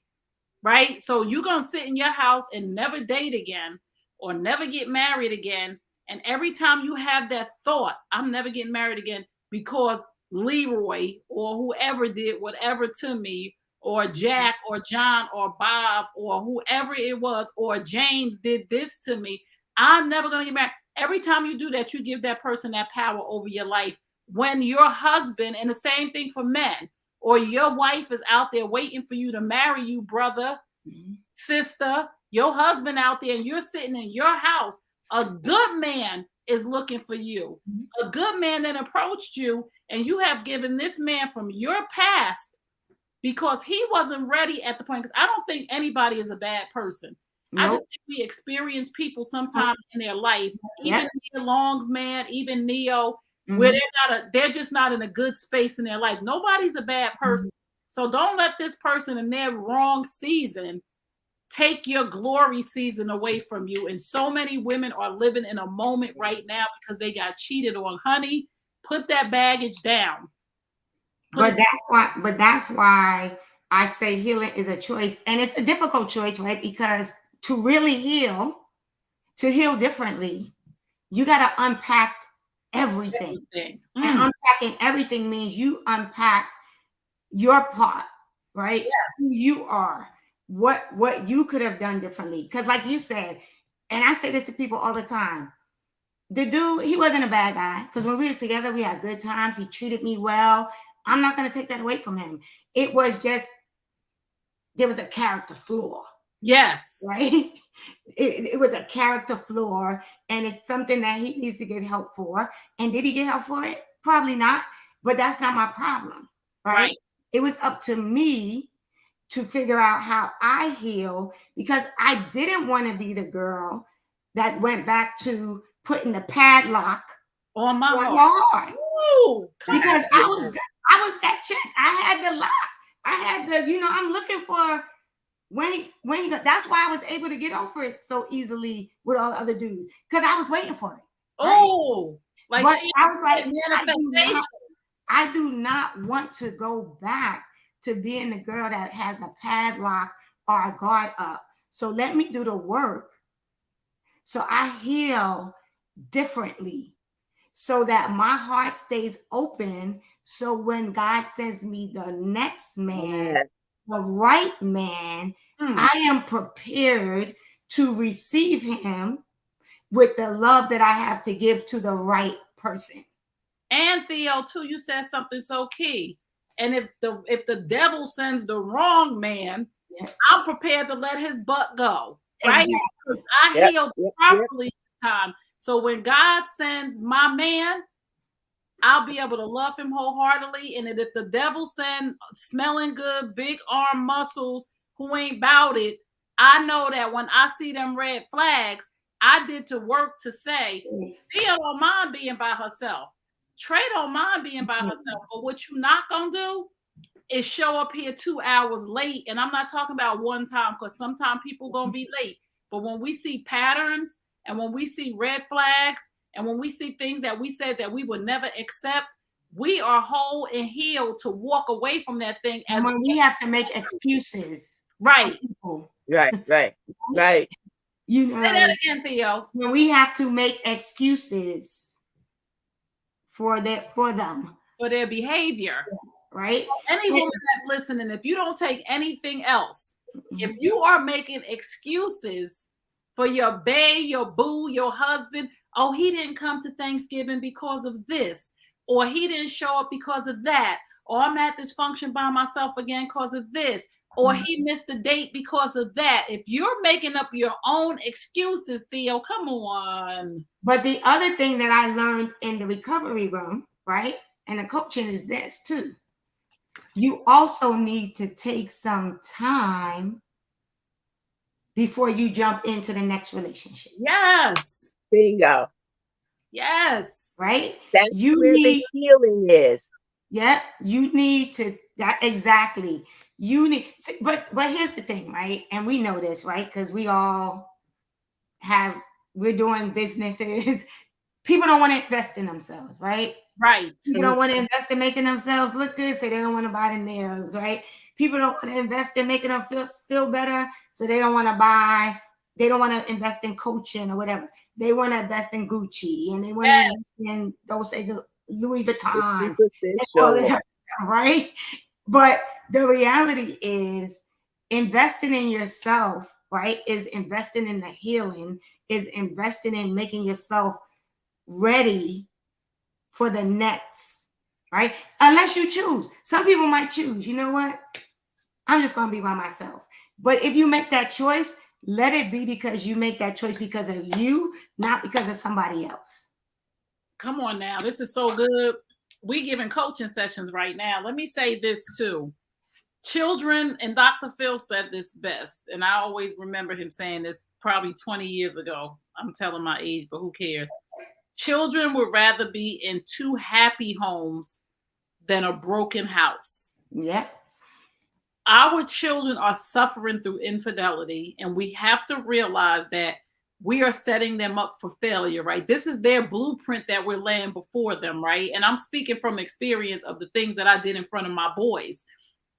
right? So you're going to sit in your house and never date again or never get married again. And every time you have that thought, I'm never getting married again because Leroy or whoever did whatever to me, or Jack or John or Bob or whoever it was, or James did this to me, I'm never going to get married. Every time you do that, you give that person that power over your life. When your husband, and the same thing for men, or your wife is out there waiting for you to marry you, brother, sister, your husband out there, and you're sitting in your house, a good man is looking for you. A good man that approached you, and you have given this man from your past because he wasn't ready at the point. Because I don't think anybody is a bad person. Nope. I just think we experience people sometime in their life, even Nia Long's man, even Neo, where they're just not in a good space in their life. Nobody's a bad person. So don't let this person in their wrong season take your glory season away from you. And so many women are living in a moment right now because they got cheated on. Honey, put that baggage down. But that's why I say healing is a choice. And it's a difficult choice, right? Because to really heal, to heal differently, you got to unpack everything. And unpacking everything means you unpack your part, right? Yes. Who you are, what you could have done differently. Because like you said, and I say this to people all the time, the dude, he wasn't a bad guy. Because when we were together, we had good times. He treated me well. I'm not going to take that away from him. It was just, there was a character flaw. Yes. Right? It was a character flaw, and it's something that he needs to get help for. And did he get help for it? Probably not, but that's not my problem, right? It was up to me to figure out how I heal, because I didn't want to be the girl that went back to putting the padlock on my heart. Ooh, because I was that chick. I had the lock. I had the, I'm looking for when he that's why I was able to get over it so easily with all the other dudes, because I was waiting for it. Right? Oh, like but I was like, manifestation. I do not want to go back to being the girl that has a padlock or a guard up. So let me do the work so I heal differently, so that my heart stays open. So when God sends me the next man, the right man, I am prepared to receive him with the love that I have to give to the right person. And Theo, too, you said something so key. And if the devil sends the wrong man, I'm prepared to let his butt go. Right? Exactly. I healed properly this time. So when God sends my man, I'll be able to love him wholeheartedly. And if the devil send smelling good, big arm muscles who ain't about it, I know that when I see them red flags, I did to work to say, Theo don't mind being by herself. Trey don't mind being by herself. But what you not gonna do is show up here 2 hours late. And I'm not talking about one time, because sometimes people gonna be late. But when we see patterns and when we see red flags and when we see things that we said that we would never accept, we are whole and healed to walk away from that thing. As when we have to make excuses. Right. Right. Say that again, Theo. When we have to make excuses for them. For their behavior. Right. Any woman that's listening, if you don't take anything else, if you are making excuses for your bae, your boo, your husband, oh, he didn't come to Thanksgiving because of this, or he didn't show up because of that, or I'm at this function by myself again because of this, or he missed a date because of that. If you're making up your own excuses, Theo, come on. But the other thing that I learned in the recovery room, right, and the coaching is this too. You also need to take some time before you jump into the next relationship. Yes. Bingo. Yes. Right? That's where the healing is. Yeah, you need to exactly. You need, but here's the thing, right? And we know this, right? Because we're doing businesses. People don't want to invest in themselves, right? Right. People don't want to invest in making themselves look good, so they don't want to buy the nails, right? People don't want to invest in making them feel better, so they don't want to invest in coaching or whatever. They want to invest in Gucci, and they want to invest in those Louis Vuitton, right? But the reality is investing in yourself, right, is investing in the healing, is investing in making yourself ready for the next, right? Unless you choose. Some people might choose, you know what? I'm just going to be by myself. But if you make that choice, let it be because you make that choice because of you, not because of somebody else. Come on now. This is so good. We giving coaching sessions right now. Let me say this too. Children, and Dr. Phil said this best, and I always remember him saying this probably 20 years ago. I'm telling my age, but who cares? Children would rather be in 2 happy homes than a broken house. Yeah. our children are suffering through infidelity, and we have to realize that we are setting them up for failure, right? This is their blueprint that we're laying before them, right? And I'm speaking from experience of the things that I did in front of my boys.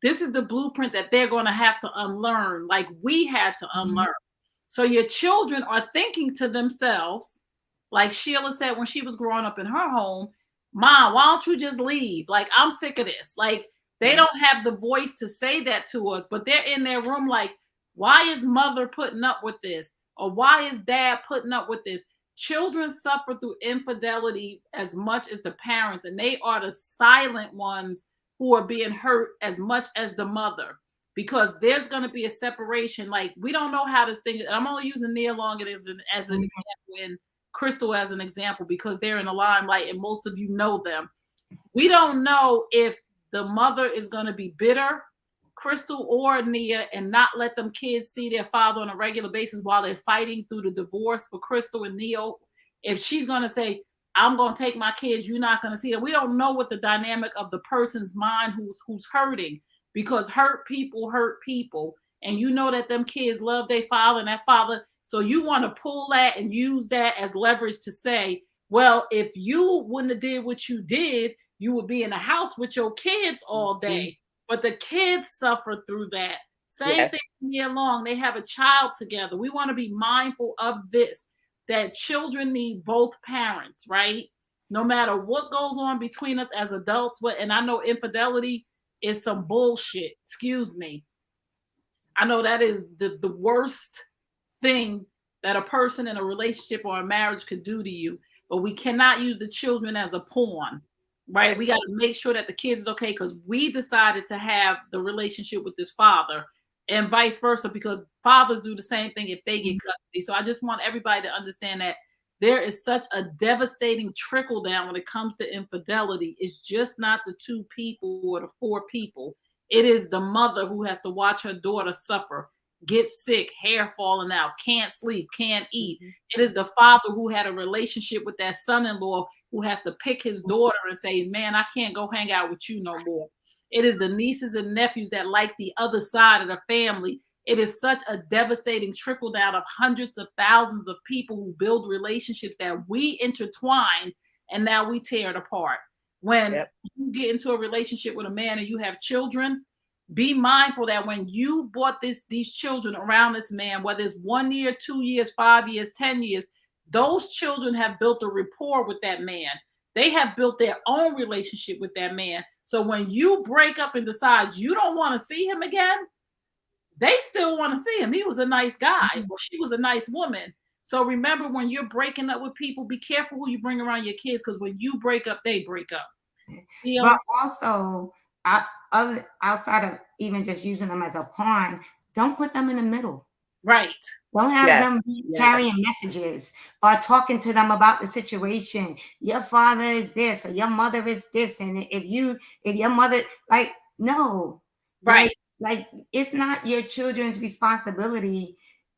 This is the blueprint that they're going to have to unlearn, like we had to unlearn. So your children are thinking to themselves, like Sheila said when she was growing up in her home, Mom, why don't you just leave? Like, I'm sick of this. Like, they don't have the voice to say that to us, but they're in their room like, why is mother putting up with this? Or why is dad putting up with this? Children suffer through infidelity as much as the parents, and they are the silent ones who are being hurt as much as the mother, because there's going to be a separation. Like, we don't know how this thing, I'm only using Nia Long as an example, and Crystal as an example, because they're in the limelight and most of you know them. We don't know if the mother is going to be bitter, Crystal or Nia, and not let them kids see their father on a regular basis while they're fighting through the divorce for Crystal and Neo. If she's going to say, I'm going to take my kids, you're not going to see them. We don't know what the dynamic of the person's mind who's hurting, because hurt people, and you know that them kids love their father and that father. So you want to pull that and use that as leverage to say, well, if you wouldn't have did what you did, you would be in the house with your kids all day. But the kids suffer through that. Same thing here along. They have a child together. We want to be mindful of this, that children need both parents, right? No matter what goes on between us as adults. And I know infidelity is some bullshit. Excuse me. I know that is the worst thing that a person in a relationship or a marriage could do to you. But we cannot use the children as a pawn. Right? We got to make sure that the kids are okay, because we decided to have the relationship with this father, and vice versa, because fathers do the same thing if they get custody. So I just want everybody to understand that there is such a devastating trickle down when it comes to infidelity. It's just not the two people or the four people. It is the mother who has to watch her daughter suffer, get sick, hair falling out, can't sleep, can't eat. It is the father who had a relationship with that son-in-law who has to pick his daughter and say, man, I can't go hang out with you no more. It is the nieces and nephews that like the other side of the family. It is such a devastating trickle down of hundreds of thousands of people who build relationships that we intertwine, and now we tear it apart. When you get into a relationship with a man and you have children, be mindful that when you brought these children around this man, whether it's 1 year, 2 years, 5 years, 10 years, those children have built a rapport with that man. They have built their own relationship with that man. So when you break up and decide you don't want to see him again, they still want to see him. He was a nice guy, or she was a nice woman. So remember, when you're breaking up with people, be careful who you bring around your kids, because when you break up, they break up. You know? But also, outside of even just using them as a pawn, don't put them in the middle. Right. Don't have them carrying messages or talking to them about the situation. Your father is this, or your mother is this, and if your mother, like, no, right? Like it's not your children's responsibility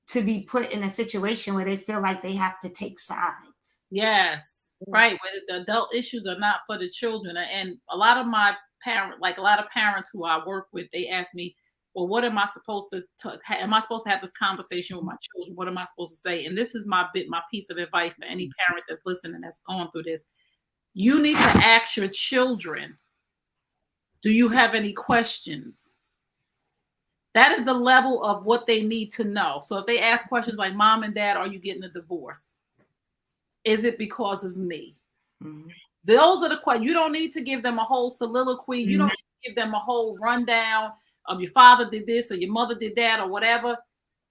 to be put in a situation where they feel like they have to take sides. Yes, right. Where the adult issues are not for the children. And a lot of my parents who I work with, they ask me, well, what am I supposed to am I supposed to have this conversation with my children? What am I supposed to say? And this is my piece of advice for any parent that's listening, that's going through this. You need to ask your children, do you have any questions? That is the level of what they need to know. So if they ask questions like, Mom and Dad, are you getting a divorce? Is it because of me? Those are the questions. You don't need to give them a whole soliloquy. You don't need to give them a whole rundown of your father did this or your mother did that or whatever.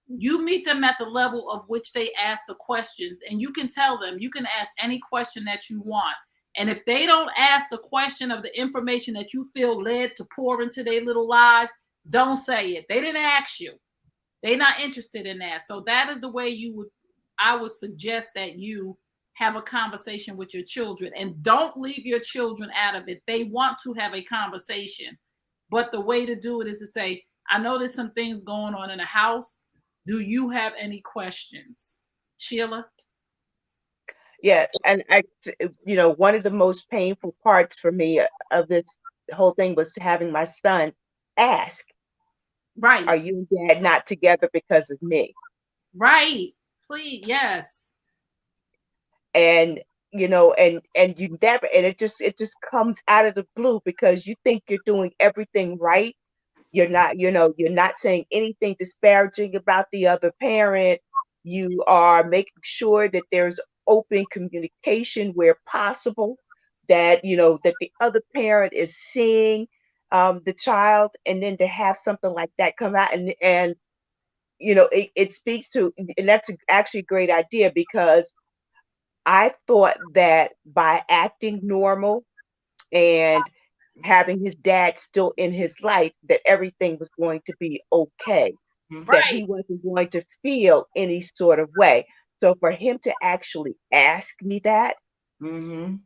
You meet them at the level of which they ask the questions, and you can tell them, you can ask any question that you want. And if they don't ask the question of the information that you feel led to pour into their little lives, don't say it. They didn't ask you. They're not interested in that. So that is the way I would suggest that you have a conversation with your children, and don't leave your children out of it. They want to have a conversation, but the way to do it is to say, I know there's some things going on in the house. Do you have any questions? Sheila? Yes. And one of the most painful parts for me of this whole thing was having my son ask, Right. Are you and dad not together because of me? Right. Please. Yes. And and you never, and it just comes out of the blue because you think you're doing everything right. You're not, you're not saying anything disparaging about the other parent. You are making sure that there's open communication where possible, that that the other parent is seeing the child, and then to have something like that come out, and it speaks to, and that's actually a great idea, because I thought that by acting normal and having his dad still in his life, that everything was going to be okay, that Right. he wasn't going to feel any sort of way. So for him to actually ask me that Mm-hmm.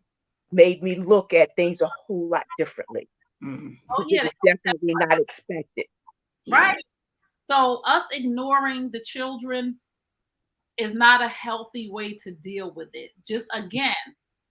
made me look at things a whole lot differently, Mm-hmm. Oh because it yeah. was definitely not expected. Yeah. Right. So us ignoring the children is not a healthy way to deal with it. Just again,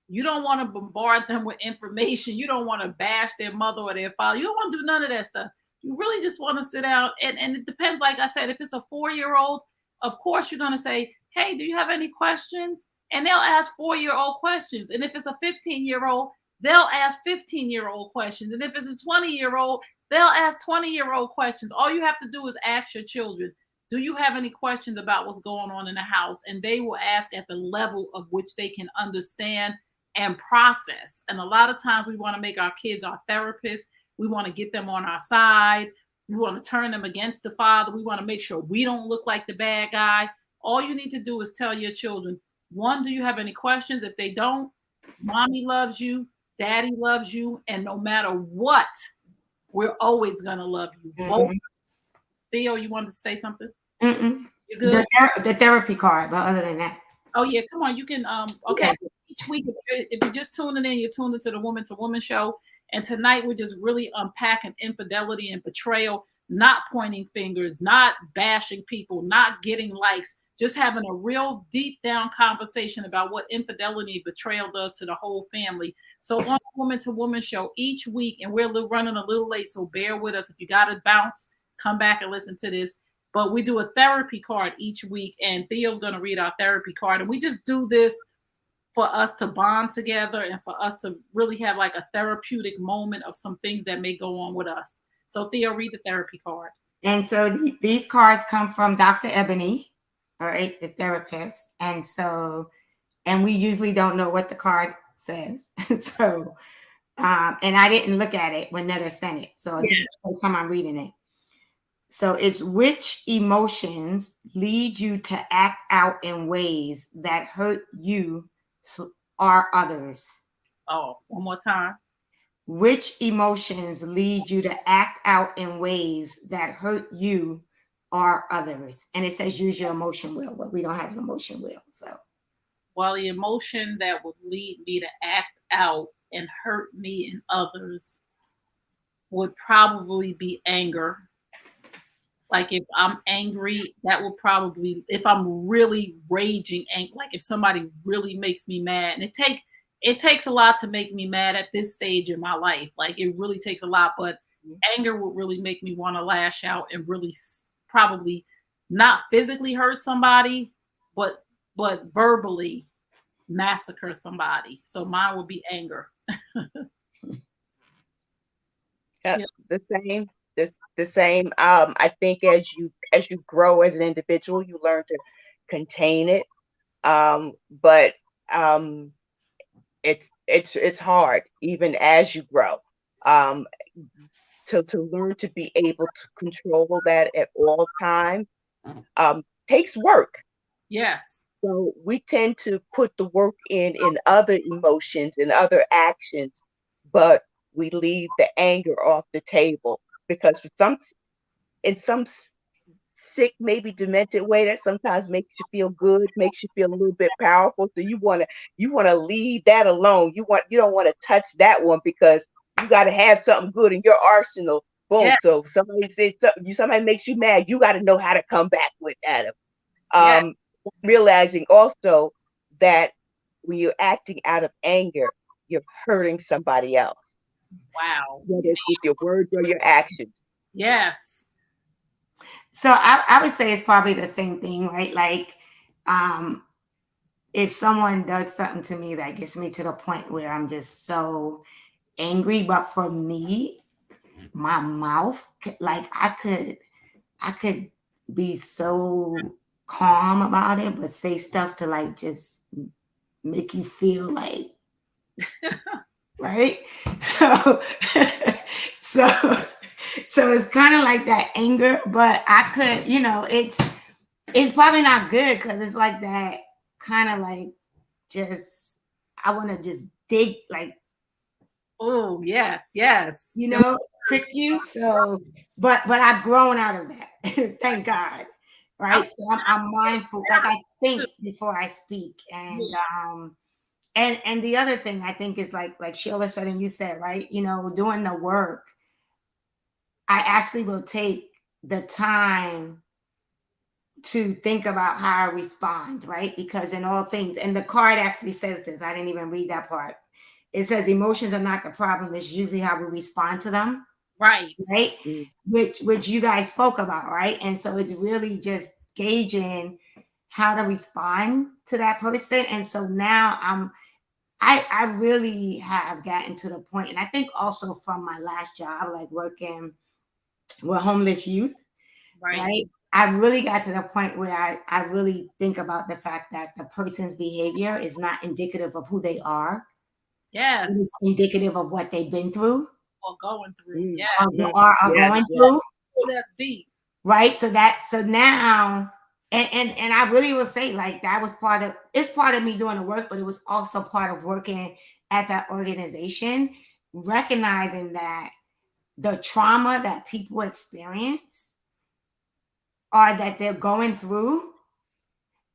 you don't want to bombard them with information. You don't want to bash their mother or their father. You don't want to do none of that stuff. You really just want to sit down, and it depends. Like I said, if it's a 4-year-old, of course you're going to say, "Hey, do you have any questions?" And they'll ask 4-year-old questions. And if it's a 15-year-old, they'll ask 15-year-old questions. And if it's a 20-year-old, they'll ask 20-year-old questions. All you have to do is ask your children, do you have any questions about what's going on in the house? And they will ask at the level of which they can understand and process. And a lot of times we want to make our kids our therapists. We want to get them on our side. We want to turn them against the father. We want to make sure we don't look like the bad guy. All you need to do is tell your children, one, do you have any questions? If they don't, mommy loves you, daddy loves you, and no matter what, we're always going to love you. Both. Mm-hmm. Theo, you wanted to say something? Mm-mm. You good? The therapy card, but other than that. Oh yeah, come on. You can okay, Yeah. so each week if you're just tuning in, you're tuned into the Woman to Woman show. And tonight we're just really unpacking infidelity and betrayal, not pointing fingers, not bashing people, not getting likes, just having a real deep down conversation about what infidelity and betrayal does to the whole family. So on the Woman to Woman show each week, and we're running a little late, so bear with us. If you gotta bounce, come back and listen to this. But we do a therapy card each week, and Theo's going to read our therapy card. And we just do this for us to bond together and for us to really have like a therapeutic moment of some things that may go on with us. So Theo, read the therapy card. And so these cards come from Dr. Ebony, all right, the therapist. And we usually don't know what the card says. So, and I didn't look at it when Netta sent it. So this is the first time I'm reading it. So it's, which emotions lead you to act out in ways that hurt you or others? Oh, one more time. Which emotions lead you to act out in ways that hurt you or others? And it says use your emotion wheel, but we don't have an emotion wheel. So, well, the emotion that would lead me to act out and hurt me and others would probably be anger. Like if I'm angry, that will probably, if I'm really raging, like if somebody really makes me mad, and it takes a lot to make me mad at this stage in my life. Like it really takes a lot, but anger would really make me want to lash out and really probably not physically hurt somebody, but verbally massacre somebody. So mine would be anger. Yeah, the same. The same. I think as you grow as an individual, you learn to contain it. But it's hard even as you grow. Um, to learn to be able to control that at all times takes work. Yes. So we tend to put the work in other emotions and other actions, but we leave the anger off the table, because for some sick, maybe demented way, that sometimes makes you feel good, makes you feel a little bit powerful. So you wanna leave that alone. You don't want to touch that one, because you got to have something good in your arsenal. Boom. Yeah. So somebody says something, somebody makes you mad, you got to know how to come back with that. Yeah. Realizing also that when you're acting out of anger, you're hurting somebody else, Wow. whether it's with your words or your actions. Yes. So I would say it's probably the same thing, right? Like, if someone does something to me that gets me to the point where I'm just so angry, but for me, my mouth, like I could be so calm about it, but say stuff to like just make you feel like, right? So, so, so it's kind of like that anger, but I could, it's probably not good because it's like that kind of like just, I want to just dig, like, Oh, yes, yes. trick you. So, but I've grown out of that. Thank God. I'm, Right. So I'm mindful. Like I think before I speak. And the other thing I think is like Sheila said and you said, right, doing the work, I actually will take the time to think about how I respond, right? Because in all things, and the card actually says this, I didn't even read that part. It says emotions are not the problem, it's usually how we respond to them. right. Right. Which you guys spoke about, right? And so it's really just gauging how to respond to that person. And so now I really have gotten to the point, and I think also from my last job, like working with homeless youth, right? I really got to the point where I really think about the fact that the person's behavior is not indicative of who they are. Yes. It is indicative of what they've been through. Or going through. Yeah. Are going through. Oh, that's deep. Right. So now, and I really will say, like, that was it's part of me doing the work, but it was also part of working at that organization, recognizing that the trauma that people experience or that they're going through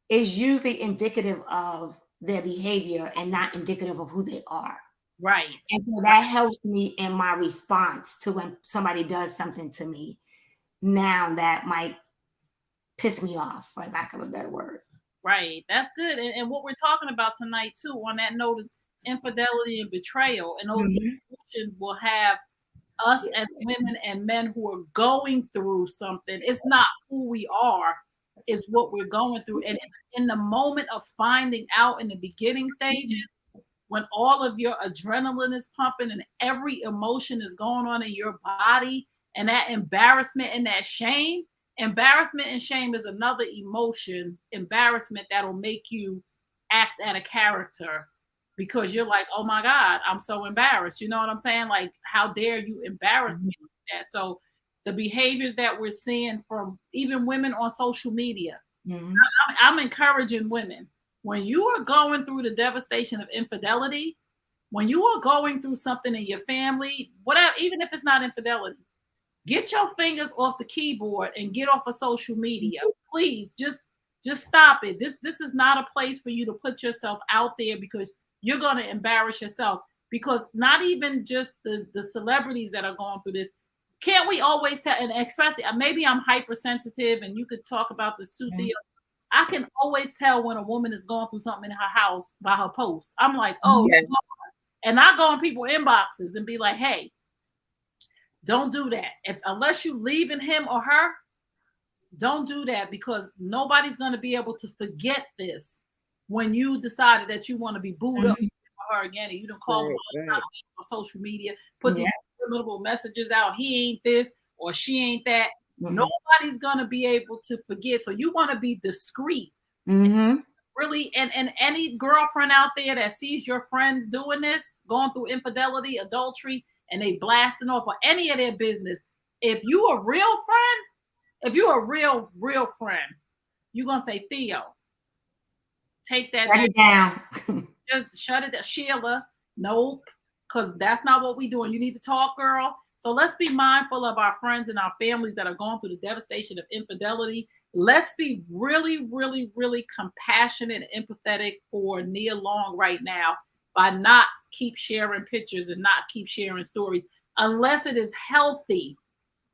is usually indicative of their behavior and not indicative of who they are. Right. And so that helps me in my response to when somebody does something to me now that might piss me off, for lack of a better word. Right. That's good. And what we're talking about tonight, too, on that note, is infidelity and betrayal. And those emotions will have us as women and men who are going through something. It's not who we are, it's what we're going through. And in the moment of finding out in the beginning stages, when all of your adrenaline is pumping and every emotion is going on in your body, and that embarrassment and that shame, embarrassment and shame is another emotion, embarrassment that'll make you act out of character because you're like, oh my God, I'm so embarrassed. You know what I'm saying? Like, how dare you embarrass me like that? So the behaviors that we're seeing from even women on social media, I'm encouraging women, when you are going through the devastation of infidelity, when you are going through something in your family, whatever, even if it's not infidelity, get your fingers off the keyboard and get off of social media. Please, just stop it. This is not a place for you to put yourself out there because you're going to embarrass yourself. Because not even just the celebrities that are going through this. Can't we always tell? And especially, maybe I'm hypersensitive, and you could talk about this too, Theo. I can always tell when a woman is going through something in her house by her post. I'm like, oh, and I go in people's inboxes and be like, hey, don't do that. Unless you leaving him or her, don't do that, because nobody's going to be able to forget this when you decided that you want to be booed up for her again, and you don't call her on social media, put these subliminal messages out. He ain't this or she ain't that. Nobody's gonna be able to forget. So you want to be discreet. Really, and any girlfriend out there that sees your friends doing this, going through infidelity, adultery, and they blasting off or any of their business, if you a real friend, if you're a real friend, you're gonna say, Theo, take that down. Just shut it down. Sheila, nope, because that's not what we're doing. You need to talk, girl. So let's be mindful of our friends and our families that are going through the devastation of infidelity. Let's be really, really, really compassionate and empathetic for Nia Long right now by not keep sharing pictures and not keep sharing stories unless it is healthy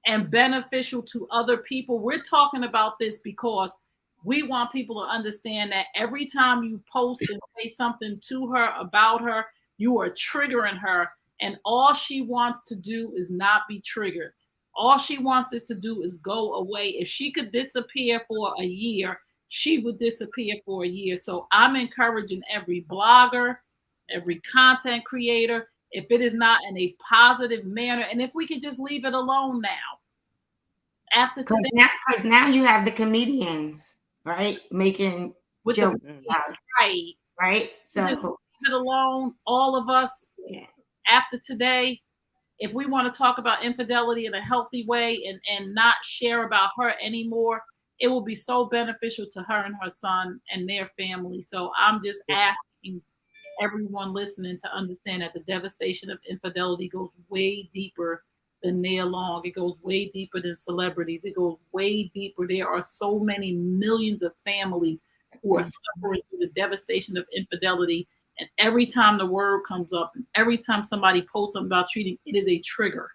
and beneficial to other people. We're talking about this because we want people to understand that every time you post and say something to her, about her, you are triggering her. And all she wants to do is not be triggered. All she wants this to do is go away. If she could disappear for a year, she would disappear for a year. So I'm encouraging every blogger, every content creator, if it is not in a positive manner, and if we could just leave it alone now. After today, because now you have the comedians, right, making with jokes the about it, right? So just leave it alone. All of us, after today, if we want to talk about infidelity in a healthy way and not share about her anymore, it will be so beneficial to her and her son and their family. So I'm just asking everyone listening to understand that the devastation of infidelity goes way deeper than Nia Long. It goes way deeper than celebrities. It goes way deeper. There are so many millions of families who are suffering through the devastation of infidelity. And every time the word comes up, and every time somebody posts something about cheating, it is a trigger.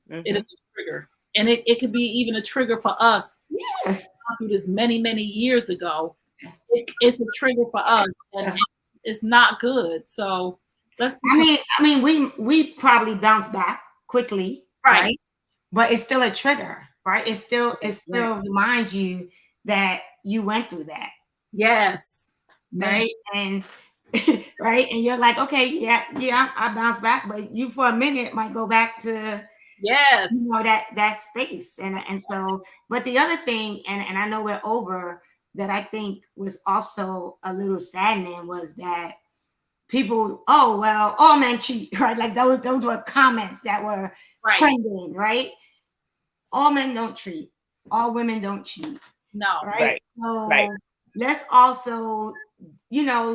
It is a trigger. And it could be even a trigger for us. Yeah. Through this many, many years ago. It's a trigger for us. And it's not good. So let's I mean, we probably bounce back quickly, right? But it's still a trigger, right? It still reminds you that you went through that. Yes. Right. And right. And you're like, okay, yeah, I bounce back, but you for a minute might go back to that space. And so, but the other thing, and I know we're over, that I think was also a little saddening was that people, oh well, all men cheat, right? Like those were comments that were trending, right? All men don't cheat, all women don't cheat. No. Right. So let's also,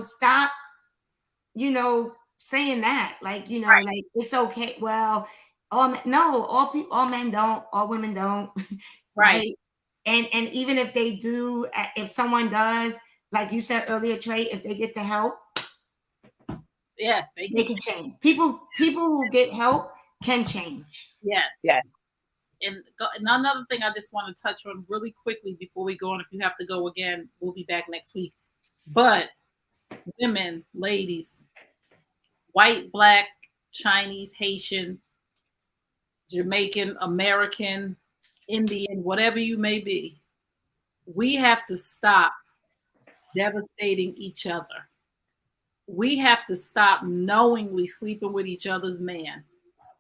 stop, saying that. Like, like it's okay. Well, all men don't, all women don't. Right. And even if they do, if someone does, like you said earlier, Trey, if they get the help, yes, they can change. People who get help can change. Yes. Yeah. And another thing I just want to touch on really quickly before we go on, if you have to go again, we'll be back next week. But women, ladies, white, black, Chinese, Haitian, Jamaican, American, Indian, whatever you may be, we have to stop devastating each other. We have to stop knowingly sleeping with each other's man.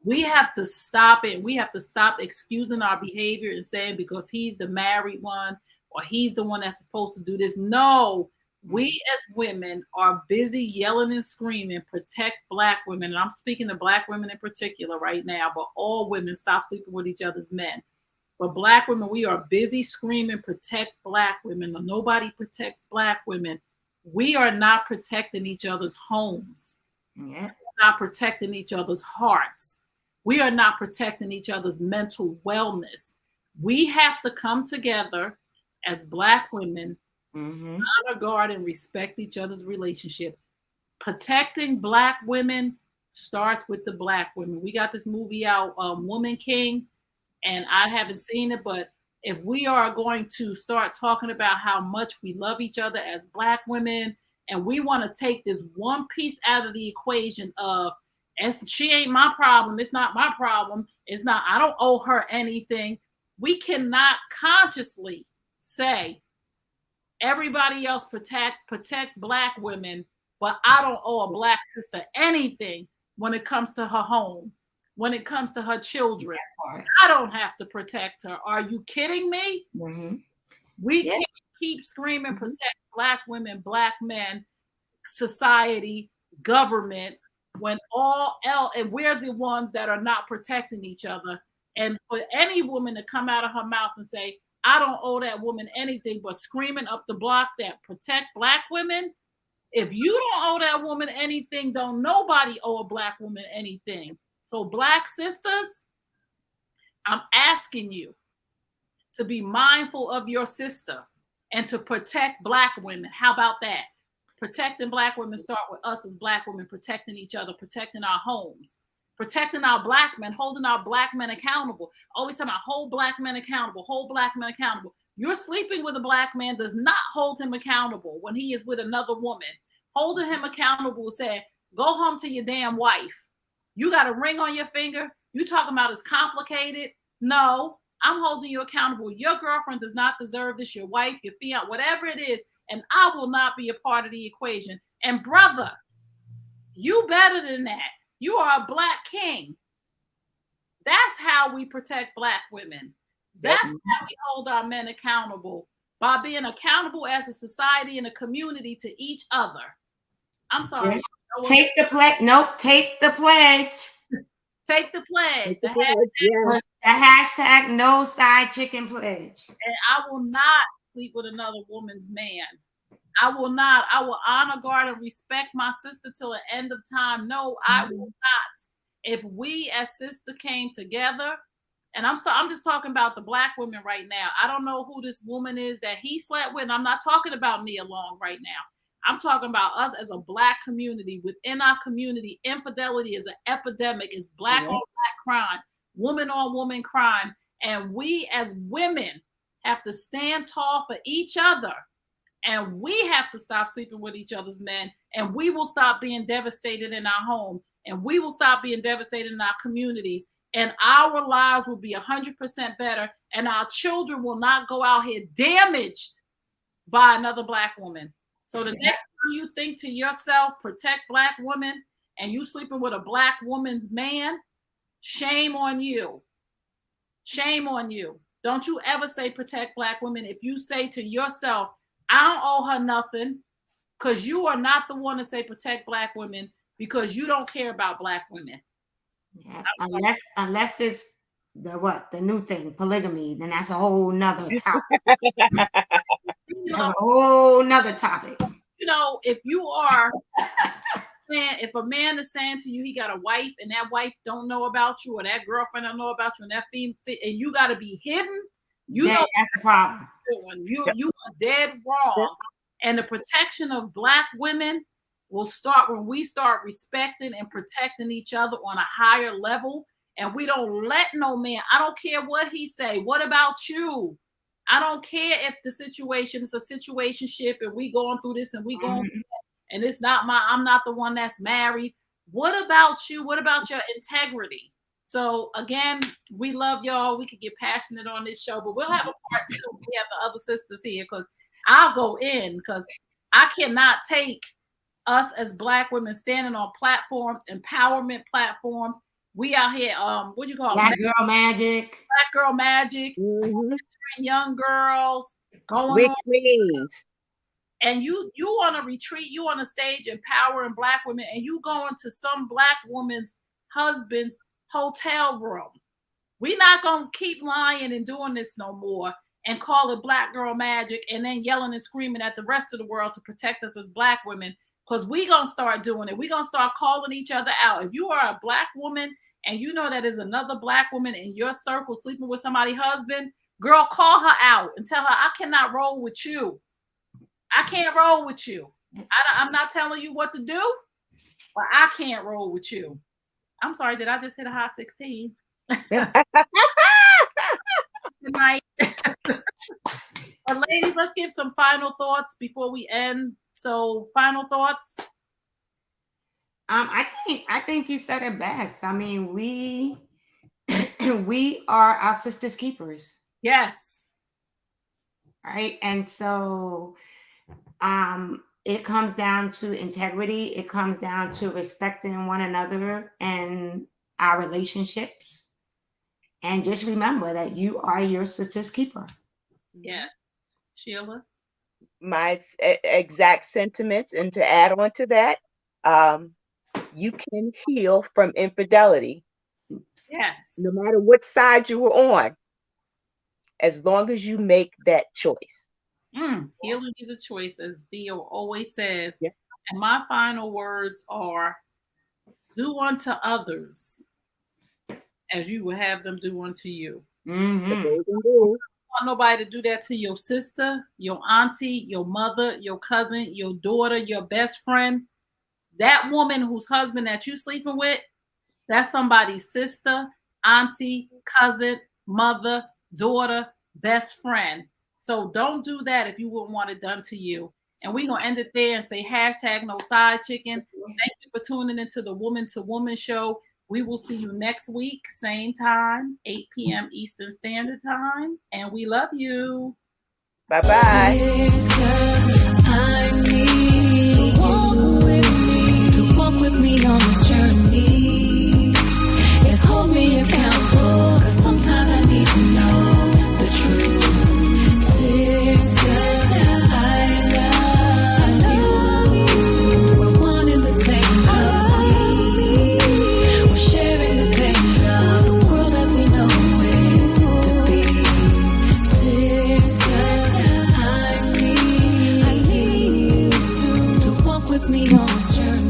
We have to stop it. We have to stop excusing our behavior and saying because he's the married one or he's the one that's supposed to do this. No, we as women are busy yelling and screaming, protect Black women. And I'm speaking to Black women in particular right now, but all women, stop sleeping with each other's men. But Black women, we are busy screaming, protect Black women. Nobody protects Black women. We are not protecting each other's homes. Yeah. We're not protecting each other's hearts. We are not protecting each other's mental wellness. We have to come together as Black women, honor, guard, and respect each other's relationship. Protecting Black women starts with the Black women. We got this movie out, Woman King, and I haven't seen it, but if we are going to start talking about how much we love each other as Black women, and we want to take this one piece out of the equation of, she ain't my problem, it's not my problem, it's not, I don't owe her anything. We cannot consciously say everybody else protect Black women, but I don't owe a Black sister anything when it comes to her home, when it comes to her children. I don't have to protect her. Are you kidding me? We can't keep screaming protect Black women, Black men, society, government, when all else, and we're the ones that are not protecting each other. And for any woman to come out of her mouth and say, I don't owe that woman anything, but screaming up the block that protect Black women, if you don't owe that woman anything, don't nobody owe a Black woman anything. So Black sisters, I'm asking you to be mindful of your sister and to protect Black women. How about that? Protecting Black women start with us as Black women, protecting each other, protecting our homes, protecting our Black men, holding our Black men accountable. Always talking about hold Black men accountable, hold Black men accountable. You're sleeping with a Black man does not hold him accountable when he is with another woman. Holding him accountable, saying, go home to your damn wife. You got a ring on your finger. You talking about it's complicated. No, I'm holding you accountable. Your girlfriend does not deserve this. Your wife, your fiance, whatever it is, and I will not be a part of the equation. And brother, you better than that. You are a Black king. That's how we protect Black women. That's how we hold our men accountable, by being accountable as a society and a community to each other. I'm sorry. Take the pledge. Nope. Take the pledge. Take the pledge. The hashtag no side chicken pledge. And I will not sleep with another woman's man. I will not. I will honor, guard, and respect my sister till the end of time. No, I will not. If we as sister came together, and I'm just talking about the Black women right now. I don't know who this woman is that he slept with. And I'm not talking about Nia Long right now. I'm talking about us as a Black community. Within our community, infidelity is an epidemic. It's Black on Black crime, woman on woman crime. And we as women have to stand tall for each other. And we have to stop sleeping with each other's men. And we will stop being devastated in our home. And we will stop being devastated in our communities. And our lives will be 100% better. And our children will not go out here damaged by another Black woman. So the next time you think to yourself, protect Black women, and you sleeping with a Black woman's man, shame on you. Shame on you. Don't you ever say protect Black women. If you say to yourself, I don't owe her nothing, because you are not the one to say protect Black women, because you don't care about Black women. Yeah, unless it's the new thing, polygamy, then that's a whole nother topic. That's a whole nother topic. You know, if you are, if a man is saying to you he got a wife and that wife don't know about you, or that girlfriend don't know about you, and that female, and you got to be hidden, you know that's a problem. You are dead wrong. And the protection of Black women will start when we start respecting and protecting each other on a higher level. And we don't let no man, I don't care what he say. What about you? I don't care if the situation is a situationship and we going through this and we going through that, and it's not I'm not the one that's married. What about you? What about your integrity? So again, we love y'all. We could get passionate on this show, but we'll have a part 2. We have the other sisters here, because I'll go in, because I cannot take us as Black women standing on platforms, empowerment platforms. We out here, what you call it? Black Girl Magic. Black Girl Magic. Young girls going Big on. queens. And you on a retreat, you on a stage empowering Black women, and you go into some Black woman's husband's hotel room. We're not gonna keep lying and doing this no more and call it Black Girl Magic and then yelling and screaming at the rest of the world to protect us as Black women, because we gonna start doing it. We're gonna start calling each other out. If you are a Black woman and you know that is another Black woman in your circle sleeping with somebody's husband, girl, call her out and tell her, I cannot roll with you. I can't roll with you. I'm not telling you what to do, but I can't roll with you. I'm sorry, did I just hit a hot 16? Tonight. But ladies, let's give some final thoughts before we end. So, final thoughts? I think you said it best. I mean, we are our sisters' keepers. Yes. Right. And so it comes down to integrity. It comes down to respecting one another and our relationships. And just remember that you are your sister's keeper. Yes. Sheila? My exact sentiments. And to add on to that, you can heal from infidelity. Yes. No matter what side you were on, as long as you make that choice. Healing is a choice, as Theo always says. Yeah. And my final words are, do unto others as you would have them do unto you. Mm-hmm. Want nobody to do that to your sister, your auntie, your mother, your cousin, your daughter, your best friend. That woman whose husband that you sleeping with, that's somebody's sister, auntie, cousin, mother, daughter, best friend. So don't do that if you wouldn't want it done to you. And we're going to end it there and say hashtag no side chicken. Thank you for tuning into the Woman to Woman show. We will see you next week, same time, 8 p.m. Eastern Standard Time. And we love you. Bye-bye. I need to walk with me on this journey. Yes, hold me accountable, cause sometimes I need to know the truth. Sister, I love you. We're one in the same, cause we're sharing the pain of the world as we know it to be. Sister, I need you to walk with me on this journey.